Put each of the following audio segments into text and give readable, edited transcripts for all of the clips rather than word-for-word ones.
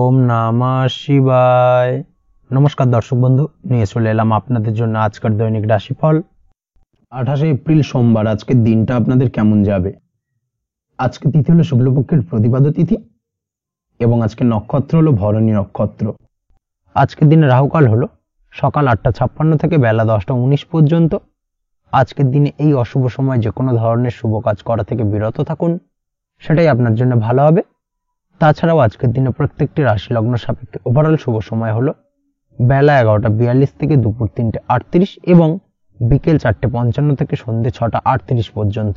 ওম নমঃ শিবায়। নমস্কার দর্শক বন্ধু, নিয়ে চলে এলাম আপনাদের জন্য আজকের দৈনিক রাশিফল। 28 এপ্রিল সোমবার। আজকের দিনটা আপনাদের কেমন যাবে? আজকে তিথি হলো শুক্লপক্ষের প্রতিপাদ্য তিথি এবং আজকে নক্ষত্র হলো ভরণী নক্ষত্র। আজকের দিনে রাহুকাল হলো সকাল 8:56 থেকে বেলা 10:19 পর্যন্ত। আজকের দিনে এই অশুভ সময় যে কোনো ধরনের শুভ কাজ করা থেকে বিরত থাকুন, সেটাই আপনার জন্য ভালো হবে। তাছাড়াও আজকের দিনে প্রত্যেকটি রাশি লগ্ন সাপেক্ষে ওভারঅল শুভ সময় হলো বেলা 11:42 থেকে দুপুর 3:38 এবং বিকেল 4:55 থেকে সন্ধ্যে 6:38 পর্যন্ত।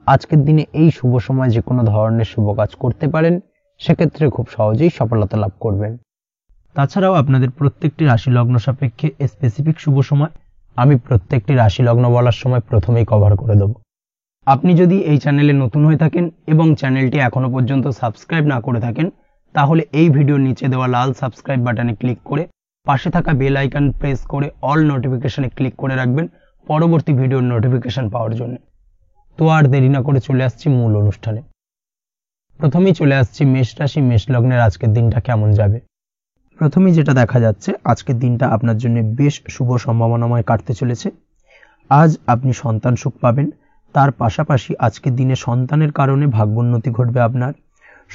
আজকের দিনে এই শুভ সময় যে কোনো ধরনের শুভ কাজ করতে পারেন, সেক্ষেত্রে খুব সহজেই সফলতা লাভ করবেন। তাছাড়াও আপনাদের প্রত্যেকটি রাশি লগ্ন সাপেক্ষে স্পেসিফিক শুভ সময় আমি প্রত্যেকটি রাশি লগ্ন বলার সময় প্রথমেই কভার করে দেব। আপনি যদি এই চ্যানেলে নতুন হয়ে থাকেন এবং চ্যানেলটি এখনো পর্যন্ত সাবস্ক্রাইব না করে থাকেন, তাহলে এই ভিডিওর নিচে দেওয়া লাল সাবস্ক্রাইব বাটনে ক্লিক করে পাশে থাকা বেল আইকন প্রেস করে অল নোটিফিকেশনে ক্লিক করে রাখবেন পরবর্তী ভিডিওর নোটিফিকেশন পাওয়ার জন্য। তো আর দেরি না করে চলে আসছি মূল অনুষ্ঠানে। প্রথমেই চলে আসছি মেষ রাশি, মেষ লগ্নের আজকের দিনটা কেমন যাবে। প্রথমেই যেটা দেখা যাচ্ছে, আজকের দিনটা আপনার জন্য বেশ শুভ সম্ভাবনাময় কাটতে চলেছে। আজ আপনি সন্তান সুখ পাবেন, তার পাশাপাশি আজকের দিনে সন্তানের কারণে ভাগ্যোন্নতি ঘটবে। আপনার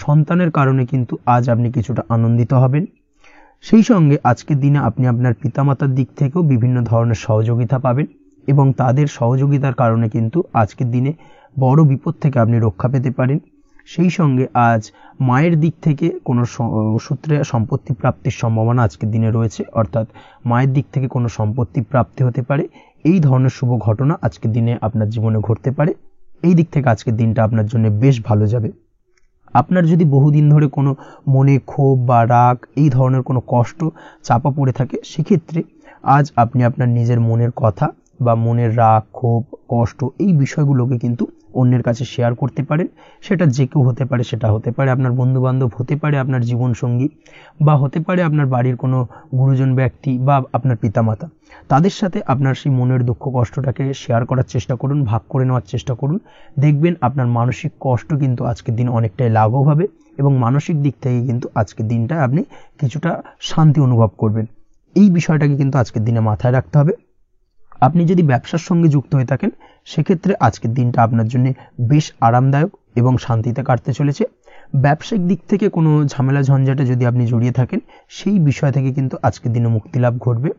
সন্তানের কারণে কিন্তু আজ আপনি কিছুটা আনন্দিত হবেন। সেই সঙ্গে আজকের দিনে আপনি আপনার পিতামাতার দিক থেকেও বিভিন্ন ধরনের সহযোগিতা পাবেন এবং তাদের সহযোগিতার কারণে কিন্তু আজকের দিনে বড় বিপদ থেকে আপনি রক্ষা পেতে পারেন। সেই সঙ্গে আজ মায়ের দিক থেকে কোনো সূত্রে সম্পত্তি প্রাপ্তির সম্ভাবনা আজকের দিনে রয়েছে, অর্থাৎ মায়ের দিক থেকে কোনো সম্পত্তি প্রাপ্তি হতে পারে। এই ধরনের শুভ ঘটনা আজকের দিনে আপনার জীবনে ঘটতে পারে। এই দিক থেকে আজকের দিনটা আপনার জন্য বেশ ভালো যাবে। আপনার যদি বহুদিন ধরে কোনো মনে ক্ষোভ বা রাগ, এই ধরনের কোনো কষ্ট চাপা পড়ে থাকে, সেক্ষেত্রে আজ আপনি আপনার নিজের মনের কথা বা মনের রাগ, ক্ষোভ, কষ্ট এই বিষয়গুলোকে কিন্তু অন্যের কাছে শেয়ার করতে পারেন। সেটা যে কেউ হতে পারে, সেটা হতে পারে আপনার বন্ধু বান্ধব, হতে পারে আপনার জীবনসঙ্গী, বা হতে পারে আপনার বাড়ির কোনো গুরুজন ব্যক্তি বা আপনার পিতামাতা। তাদের সাথে আপনার সেই মনের দুঃখ কষ্টটাকে শেয়ার করার চেষ্টা করুন, ভাগ করে নেওয়ার চেষ্টা করুন। দেখবেন আপনার মানসিক কষ্ট কিন্তু আজকের দিন অনেকটাই লাঘব হবে এবং মানসিক দিক থেকে কিন্তু আজকের দিনটা আপনি কিছুটা শান্তি অনুভব করবেন। এই বিষয়টাকে কিন্তু আজকের দিনে মাথায় রাখতে হবে। আপনি যদি ব্যবসার সঙ্গে যুক্ত হয়ে থাকেন, সেক্ষেত্রে আজকের দিনটা আপনার জন্য বেশ আরামদায়ক এবং শান্তিতে কাটতে চলেছে। ব্যবসায়িক দিক থেকে কোনো ঝামেলা ঝঞ্ঝাটে যদি আপনি জড়িয়ে থাকেন, সেই বিষয় থেকে কিন্তু আজকের দিনে মুক্তিলাভ ঘটবে।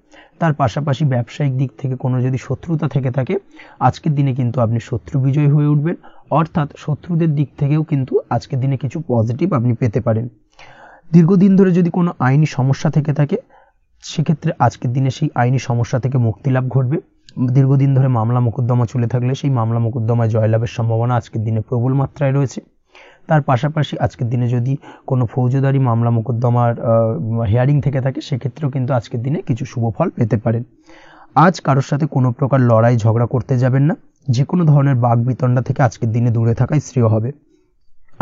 তার পাশাপাশি ব্যবসায়িক দিক থেকে কোনো যদি শত্রুতা থেকে থাকে, আজকের দিনে কিন্তু আপনি শত্রু বিজয়ী হয়ে উঠবেন, অর্থাৎ শত্রুদের দিক থেকেও কিন্তু আজকের দিনে কিছু পজিটিভ আপনি পেতে পারেন। দীর্ঘদিন ধরে যদি কোনো আইনি সমস্যা থেকে থাকে, সেক্ষেত্রে আজকের দিনে সেই আইনি সমস্যা থেকে মুক্তিলাভ ঘটবে। দীর্ঘদিন ধরে মামলা মোকদ্দমা চলে থাকলে সেই মামলা মোকদ্দমায় জয়লাভের সম্ভাবনা আজকের দিনে প্রবল মাত্রায় রয়েছে। তার পাশাপাশি আজকের দিনে যদি কোনো ফৌজদারি মামলা মোকদ্দমার হিয়ারিং থেকে থাকে, সেক্ষেত্রেও কিন্তু আজকের দিনে কিছু শুভ ফল পেতে পারেন। আজ কারোর সাথে কোনো প্রকার লড়াই ঝগড়া করতে যাবেন না। যে কোনো ধরনের বাক বিতণ্ডা থেকে আজকের দিনে দূরে থাকাই শ্রেয় হবে।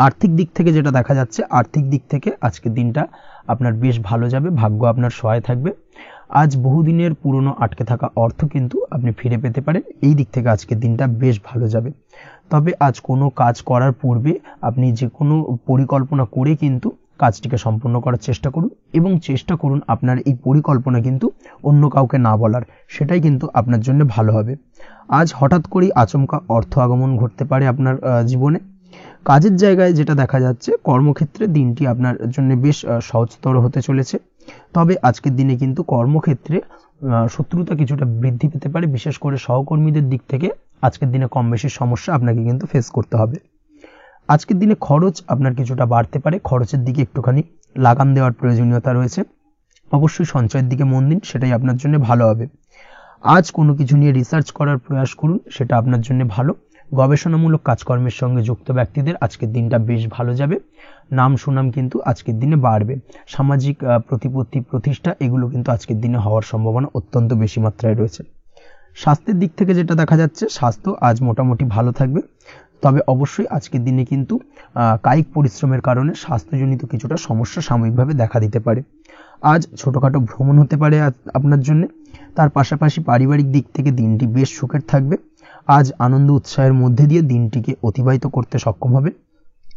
আর্থিক দিক থেকে যেটা দেখা যাচ্ছে, আর্থিক দিক থেকে আজকের দিনটা আপনার বেশ ভালো যাবে, ভাগ্য আপনার সহায় থাকবে। আজ বহুদিনের পুরনো আটকে থাকা অর্থ কিন্তু আপনি ফিরে পেতে পারেন। এই দিক থেকে আজকের দিনটা বেশ ভালো যাবে। তবে আজ কোনো কাজ করার পূর্বে আপনি যে কোনো পরিকল্পনা করে কিন্তু কাজটিকে সম্পূর্ণ করার চেষ্টা করুন এবং চেষ্টা করুন আপনার এই পরিকল্পনা কিন্তু অন্য কাউকে না বলার, সেটাই কিন্তু আপনার জন্য ভালো হবে। আজ হঠাৎ করেই আচমকা অর্থ আগমন ঘটতে পারে আপনার জীবনে। কাজের জায়গায় যেটা দেখা যাচ্ছে, কর্মক্ষেত্রে দিনটি আপনার জন্য বেশ সহজতর হতে চলেছে। তবে আজকের দিনে কিন্তু কর্মক্ষেত্রে শত্রুতা কিছুটা বৃদ্ধি পেতে পারে, বিশেষ করে সহকর্মীদের দিক থেকে আজকের দিনে কম বেশি সমস্যা আপনাকে কিন্তু ফেস করতে হবে। আজকের দিনে খরচ আপনার কিছুটা বাড়তে পারে, খরচের দিকে একটুখানি লাগাম দেওয়ার প্রয়োজনীয়তা রয়েছে। অবশ্যই সঞ্চয়ের দিকে মন দিন, সেটাই আপনার জন্য ভালো হবে। আজ কোনো কিছু নিয়ে রিসার্চ করার প্রয়াস করুন, সেটা আপনার জন্য ভালো। গবেষণামূলক কাজকর্মের সঙ্গে যুক্ত ব্যক্তিদের আজকের দিনটা বেশ ভালো যাবে। নাম সুনাম কিন্তু আজকের দিনে বাড়বে। সামাজিক প্রতিপত্তি প্রতিষ্ঠা এগুলো কিন্তু আজকের দিনে হওয়ার সম্ভাবনা অত্যন্ত বেশি মাত্রায় রয়েছে। স্বাস্থ্যের দিক থেকে যেটা দেখা যাচ্ছে, স্বাস্থ্য আজ মোটামুটি ভালো থাকবে। তবে অবশ্যই আজকের দিনে কিন্তু কায়িক পরিশ্রমের কারণে স্বাস্থ্যজনিত কিছুটা সমস্যা সাময়িকভাবে দেখা দিতে পারে। আজ ছোটোখাটো ভ্রমণ হতে পারে আপনার জন্য। তার পাশাপাশি পারিবারিক দিক থেকে দিনটি বেশ সুখের থাকবে। আজ আনন্দ উৎসাহের মধ্যে দিয়ে দিনটিকে অতিবাহিত করতে সক্ষম হবে।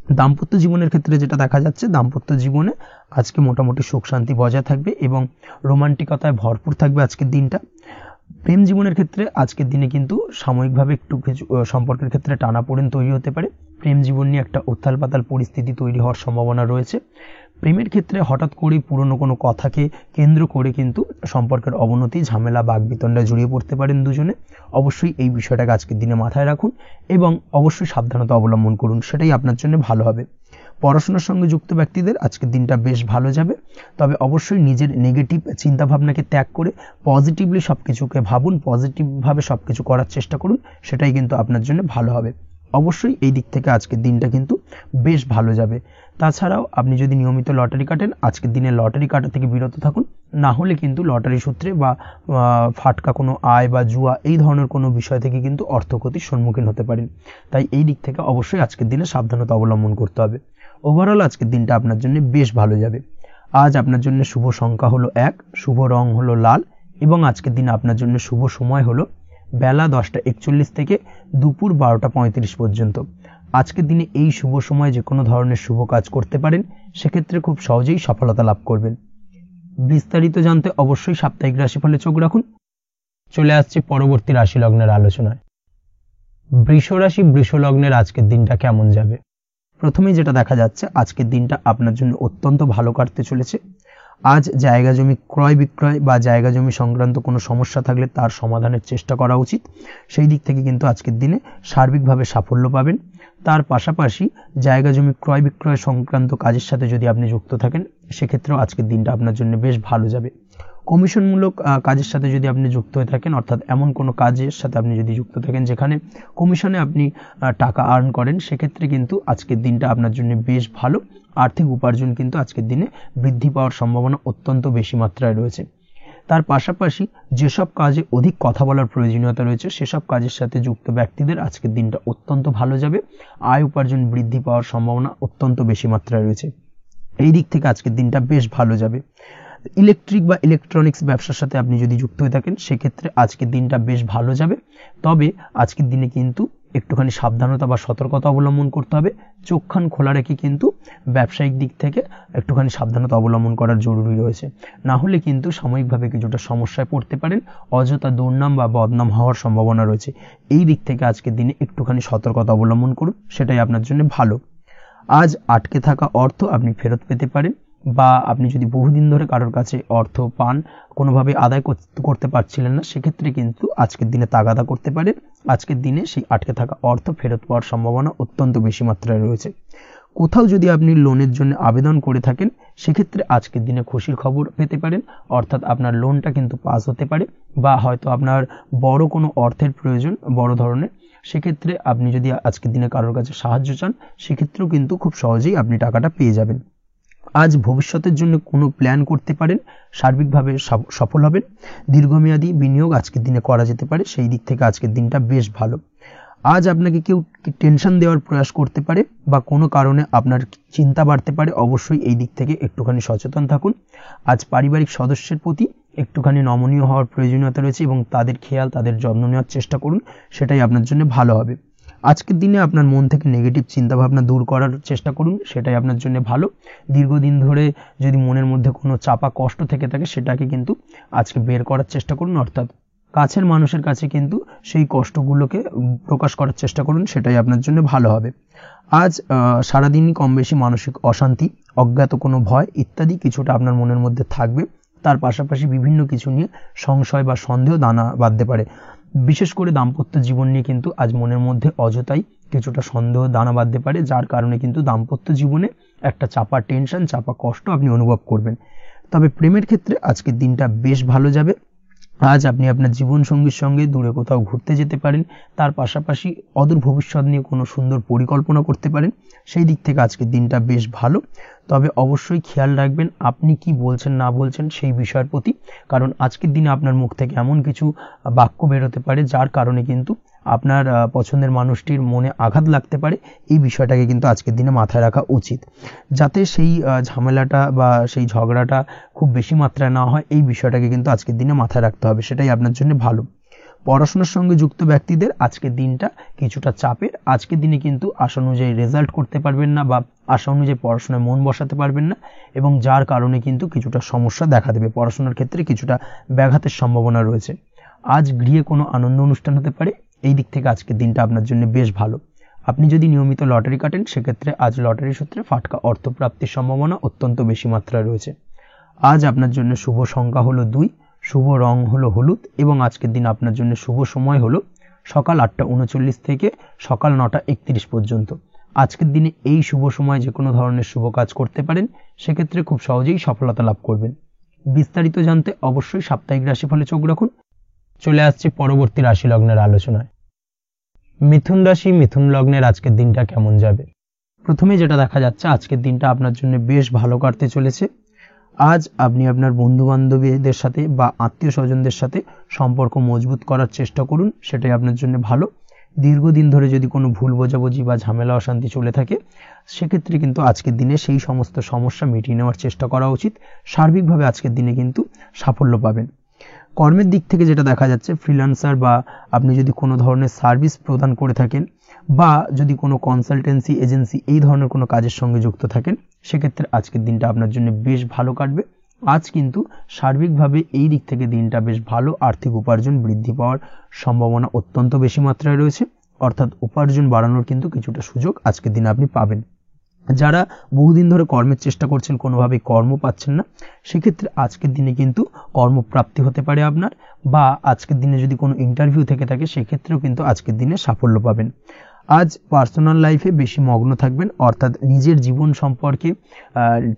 দাম্পত্য জীবনের ক্ষেত্রে যেটা দেখা যাচ্ছে, দাম্পত্য জীবনে আজকে মোটামুটি সুখ শান্তি বজায় থাকবে এবং রোমান্টিকতায় ভরপুর থাকবে আজকের দিনটা। প্রেম জীবনের ক্ষেত্রে আজকের দিনে কিন্তু সাময়িকভাবে একটু কিছু সম্পর্কের ক্ষেত্রে টানাপোড়েন তৈরি হতে পারে। প্রেম জীবন নিয়ে একটা উত্থাল পাতাল পরিস্থিতি তৈরি হওয়ার সম্ভাবনা রয়েছে। প্রেমের ক্ষেত্রে হঠাৎ করেই পুরনো কোনো কথাকে কেন্দ্র করে কিন্তু সম্পর্কের অবনতি, ঝামেলা, বাগবিতণ্ডায় জড়িয়ে পড়তে পারেন দুজনে। অবশ্যই এই বিষয়টাকে আজকের দিনে মাথায় রাখুন এবং অবশ্যই সাবধানতা অবলম্বন করুন, সেটাই আপনার জন্য ভালো হবে। পড়াশোনার সঙ্গে যুক্ত ব্যক্তিদের আজকের দিনটা বেশ ভালো যাবে, তবে অবশ্যই নিজের নেগেটিভ চিন্তাভাবনাকে ত্যাগ করে পজিটিভলি সব কিছুকে ভাবুন, পজিটিভভাবে সব কিছু করার চেষ্টা করুন, সেটাই কিন্তু আপনার জন্য ভালো হবে। অবশ্যই এই দিক থেকে আজকের দিনটা কিন্তু বেশ ভালো যাবে। তাছাড়াও আপনি যদি নিয়মিত লটারি কাটেন, আজকের দিনে লটারি কাটা থেকে বিরত থাকুন, না হলে কিন্তু লটারি সূত্রে বা ফাটকা কোনো আয় বা জুয়া এই ধরনের কোনো বিষয় থেকে কিন্তু অর্থক্ষতির সম্মুখীন হতে পারেন। তাই এই দিক থেকে অবশ্যই আজকের দিনে সাবধানতা অবলম্বন করতে হবে। ওভারঅল আজকের দিনটা আপনার জন্য বেশ ভালো যাবে। আজ আপনার জন্য শুভ সংখ্যা হলো 1, শুভ রং হলো লাল এবং আজকের দিনে আপনার জন্য শুভ সময় হলো বেলা 10:41 থেকে দুপুর 12:35 পর্যন্ত। আজকের দিনে এই শুভ সময়ে যে কোনো ধরনের শুভ কাজ করতে পারেন, সেক্ষেত্রে খুব সহজেই সফলতা লাভ করবেন। বিস্তারিত জানতে অবশ্যই সাপ্তাহিক রাশিফলে চোখ রাখুন। চলে আসছে পরবর্তী রাশি লগ্নের আলোচনায়। বৃষ রাশি, বৃষ লগ্নের আজকের দিনটা কেমন যাবে? প্রথমেই যেটা দেখা যাচ্ছে, আজকের দিনটা আপনার জন্য অত্যন্ত ভালো কাটতে চলেছে। আজ জায়গা জমি ক্রয় বিক্রয় বা জায়গা জমি সংক্রান্ত কোনো সমস্যা থাকলে তার সমাধানের চেষ্টা করা উচিত। সেই দিক থেকে কিন্তু আজকের দিনে সার্বিকভাবে সাফল্য পাবেন। তার পাশাপাশি জায়গা জমি ক্রয় বিক্রয় সংক্রান্ত কাজের সাথে যদি আপনি যুক্ত থাকেন, সেক্ষেত্রেও আজকের দিনটা আপনার জন্য বেশ ভালো যাবে। কমিশনমূলক কাজের সাথে যদি আপনি যুক্ত হয়ে থাকেন, অর্থাৎ এমন কোনো কাজের সাথে আপনি যদি যুক্ত থাকেন যেখানে কমিশনে আপনি টাকা আর্ন করেন, সেক্ষেত্রে কিন্তু আজকের দিনটা আপনার জন্য বেশ ভালো। আর্থিক উপার্জন কিন্তু আজকের দিনে বৃদ্ধি পাওয়ার সম্ভাবনা অত্যন্ত বেশি মাত্রায় রয়েছে। তার পাশাপাশি যেসব কাজে অধিক কথা বলার প্রয়োজনীয়তা রয়েছে, সেসব কাজের সাথে যুক্ত ব্যক্তিদের আজকের দিনটা অত্যন্ত ভালো যাবে। আয় উপার্জন বৃদ্ধি পাওয়ার সম্ভাবনা অত্যন্ত বেশি মাত্রায় রয়েছে। এই দিক থেকে আজকের দিনটা বেশ ভালো যাবে। ইলেকট্রিক বা ইলেকট্রনিক্স ব্যবসার সাথে আপনি যদি যুক্ত হয়ে থাকেন, সেক্ষেত্রে আজকের দিনটা বেশ ভালো যাবে। তবে আজকের দিনে কিন্তু একটুখানি সাবধানতা বা সতর্কতা অবলম্বন করতে হবে। চোখ কান খোলা রেখে কিন্তু ব্যবসায়িক দিক থেকে একটুখানি সাবধানতা অবলম্বন করার জরুরি রয়েছে, না হলে কিন্তু সাময়িকভাবে কিছুটা সমস্যায় পড়তে পারেন। অযথা দুর্নাম বা বদনাম হওয়ার সম্ভাবনা রয়েছে। এই দিক থেকে আজকের দিনে একটুখানি সতর্কতা অবলম্বন করুন, সেটাই আপনার জন্য ভালো। আজ আটকে থাকা অর্থ আপনি ফেরত পেতে পারেন, বা আপনি যদি বহুদিন ধরে কারোর কাছে অর্থ পান, কোনোভাবে আদায় করতে পারছিলেন না, সেক্ষেত্রে কিন্তু আজকের দিনে তাগাদা করতে পারেন। আজকের দিনে সেই আটকে থাকা অর্থ ফেরত পাওয়ার সম্ভাবনা অত্যন্ত বেশি মাত্রায় রয়েছে। কোথাও যদি আপনি লোনের জন্য আবেদন করে থাকেন, সেক্ষেত্রে আজকের দিনে খুশির খবর পেতে পারেন, অর্থাৎ আপনার লোনটা কিন্তু পাস হতে পারে, বা হয়তো আপনার বড় কোনো অর্থের প্রয়োজন, বড় ধরনের, সেক্ষেত্রে আপনি যদি আজকের দিনে কারোর কাছে সাহায্য চান, সেক্ষেত্রেও কিন্তু খুব সহজেই আপনি টাকাটা পেয়ে যাবেন। আজ ভবিষ্যতের জন্য কোনো প্ল্যান করতে পারেন, সার্বিকভাবে সফল হবেন। দীর্ঘমেয়াদী বিনিয়োগ আজকের দিনে করা যেতে পারে, সেই দিক থেকে আজকের দিনটা বেশ ভালো। আজ আপনাকে কেউ টেনশন দেওয়ার প্রয়াস করতে পারে বা কোনো কারণে আপনার চিন্তা বাড়তে পারে, অবশ্যই এই দিক থেকে একটুখানি সচেতন থাকুন। আজ পারিবারিক সদস্যের প্রতি একটুখানি নমনীয় হওয়ার প্রয়োজনীয়তা রয়েছে এবং তাদের খেয়াল, তাদের যত্ন নেওয়ার চেষ্টা করুন, সেটাই আপনার জন্য ভালো হবে। আজকের দিনে আপনার মন থেকে নেগেটিভ চিন্তাভাবনা দূর করার চেষ্টা করুন, সেটাই আপনার জন্য ভালো। দীর্ঘদিন ধরে যদি মনের মধ্যে কোনো চাপা কষ্ট থেকে থাকে, সেটাকে কিন্তু আজকে বের করার চেষ্টা করুন, অর্থাৎ কাছের মানুষের কাছে কিন্তু সেই কষ্টগুলোকে প্রকাশ করার চেষ্টা করুন, সেটাই আপনার জন্য ভালো হবে। আজ সারাদিনই কম বেশি মানসিক অশান্তি, অজ্ঞাত কোনো ভয় ইত্যাদি কিছুটা আপনার মনের মধ্যে থাকবে। তার পাশাপাশি বিভিন্ন কিছু নিয়ে সংশয় বা সন্দেহ দানা বাঁধতে পারে। বিশেষ করে দাম্পত্য জীবন নিয়ে কিন্তু আজ মনের মধ্যে অযথাই কিছুটা সন্দেহ দানা বাঁধতে পারে, যার কারণে কিন্তু দাম্পত্য জীবনে একটা চাপা টেনশন, চাপা কষ্ট আপনি অনুভব করবেন। তবে প্রেমের ক্ষেত্রে আজকের দিনটা বেশ ভালো যাবে। আজ আপনি আপনার জীবনসঙ্গীর সঙ্গে দূরে কোথাও ঘুরতে যেতে পারেন, তার পাশাপাশি অদূর ভবিষ্যৎ নিয়ে কোনো সুন্দর পরিকল্পনা করতে পারেন, সেই দিক থেকে আজকের দিনটা বেশ ভালো। তবে অবশ্যই খেয়াল রাখবেন আপনি কি বলছেন না বলছেন সেই বিষয়ের প্রতি, কারণ আজকের দিনে আপনার মুখ থেকে এমন কিছু বাক্য বেরোতে পারে যার কারণে কিন্তু আপনার পছন্দের মানুষটির মনে আঘাত লাগতে পারে। এই বিষয়টাকে কিন্তু আজকের দিনে মাথায় রাখা উচিত, যাতে সেই ঝামেলাটা বা সেই ঝগড়াটা খুব বেশি মাত্রায় না হয়। এই বিষয়টাকে কিন্তু আজকের দিনে মাথায় রাখতে হবে, সেটাই আপনার জন্য ভালো। পড়াশোনার সঙ্গে যুক্ত ব্যক্তিদের আজকের দিনটা কিছুটা চাপের। আজকের দিনে কিন্তু আশা অনুযায়ী রেজাল্ট করতে পারবেন না বা আশা অনুযায়ী পড়াশোনায় মন বসাতে পারবেন না, এবং যার কারণে কিন্তু কিছুটা সমস্যা দেখা দেবে। পড়াশোনার ক্ষেত্রে কিছুটা ব্যাঘাতের সম্ভাবনা রয়েছে। আজ গৃহে কোনো আনন্দ অনুষ্ঠান হতে পারে, এই দিক থেকে আজকের দিনটা আপনার জন্য বেশ ভালো। আপনি যদি নিয়মিত লটারি কাটেন সেক্ষেত্রে আজ লটারি সূত্রে ফাটকা অর্থপ্রাপ্তির সম্ভাবনা অত্যন্ত বেশি মাত্রায় রয়েছে। আজ আপনার জন্য শুভ সংখ্যা হলো 2, শুভ রং হলো হলুদ, এবং আজকের দিন আপনার জন্য শুভ সময় হলো সকাল 8:39 থেকে সকাল 9:31 পর্যন্ত। আজকের দিনে এই শুভ সময় যে কোনো ধরনের শুভ কাজ করতে পারেন, সেক্ষেত্রে খুব সহজেই সফলতা লাভ করবেন। বিস্তারিত জানতে অবশ্যই সাপ্তাহিক রাশিফলে চোখ রাখুন। চলে আসছে পরবর্তী রাশি লগ্নের আলোচনায়। মিথুন রাশি, মিথুন লগ্নের আজকের দিনটা কেমন যাবে? প্রথমে যেটা দেখা যাচ্ছে, আজকের দিনটা আপনার জন্য বেশ ভালো কাটতে চলেছে। আজ আপনি আপনার বন্ধু বান্ধবীদের সাথে বা আত্মীয় স্বজনদের সাথে সম্পর্ক মজবুত করার চেষ্টা করুন, সেটাই আপনার জন্য ভালো। দীর্ঘদিন ধরে যদি কোনো ভুল বোঝাবুঝি বা ঝামেলা অশান্তি চলে থাকে, সেক্ষেত্রে কিন্তু আজকের দিনে সেই সমস্ত সমস্যা মিটিয়ে নেওয়ার চেষ্টা করা উচিত। সার্বিকভাবে আজকের দিনে কিন্তু সাফল্য পাবেন। কর্মের দিক থেকে যেটা দেখা যাচ্ছে, ফ্রিল্যান্সার বা আপনি যদি কোনো ধরনের সার্ভিস প্রদান করে থাকেন বা যদি কোনো কনসালটেন্সি এজেন্সি এই ধরনের কোনো কাজের সঙ্গে যুক্ত থাকেন, সেক্ষেত্রে আজকের দিনটা আপনার জন্য বেশ ভালো কাটবে। আজ কিন্তু সার্বিকভাবে এই দিক থেকে দিনটা বেশ ভালো। আর্থিক উপার্জন বৃদ্ধি পাওয়ার সম্ভাবনা অত্যন্ত বেশি মাত্রায় রয়েছে, অর্থাৎ উপার্জন বাড়ানোর কিন্তু কিছুটা সুযোগ আজকের দিনে আপনি পাবেন। যারা বহুদিন ধরে কর্মের চেষ্টা করছেন, কোনোভাবেই কর্ম পাচ্ছেন না, সেক্ষেত্রে আজকের দিনে কিন্তু কর্মপ্রাপ্তি হতে পারে আপনার, বা আজকের দিনে যদি কোনো ইন্টারভিউ থেকে থাকে সেক্ষেত্রেও কিন্তু আজকের দিনে সাফল্য পাবেন। আজ পার্সোনাল লাইফে বেশি মগ্ন থাকবেন, অর্থাৎ নিজের জীবন সম্পর্কে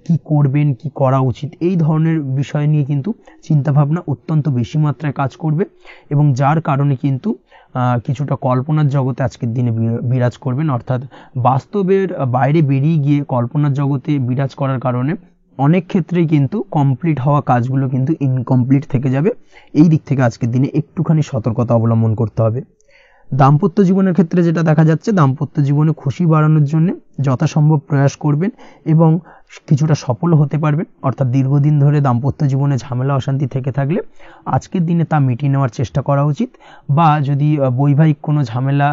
কি করবেন, কি করা উচিত, এই ধরনের বিষয় নিয়ে কিন্তু চিন্তাভাবনা অত্যন্ত বেশি মাত্রায় কাজ করবে, এবং যার কারণে কিন্তু কিছুটা কল্পনার জগতে আজকের দিনে বিরাজ করবেন। অর্থাৎ বাস্তবের বাইরে বেরিয়ে গিয়ে কল্পনার জগতে বিরাজ করার কারণে অনেক ক্ষেত্রেই কিন্তু কমপ্লিট হওয়া কাজগুলো কিন্তু ইনকমপ্লিট থেকে যাবে। এই দিক থেকে আজকের দিনে একটুখানি সতর্কতা অবলম্বন করতে হবে। দাম্পত্য জীবনের ক্ষেত্রে যেটা দেখা যাচ্ছে, দাম্পত্য জীবনে খুশি বাড়ানোর জন্য যথাসম্ভব প্রয়াস করবেন এবং কিছুটা সফল হতে পারবেন। অর্থাৎ দীর্ঘদিন ধরে দাম্পত্য জীবনে ঝামেলা অশান্তি থেকে থাকলে আজকের দিনে তা মিটিয়ে নেওয়ার চেষ্টা করা উচিত, বা যদি বৈবাহিক কোনো ঝামেলা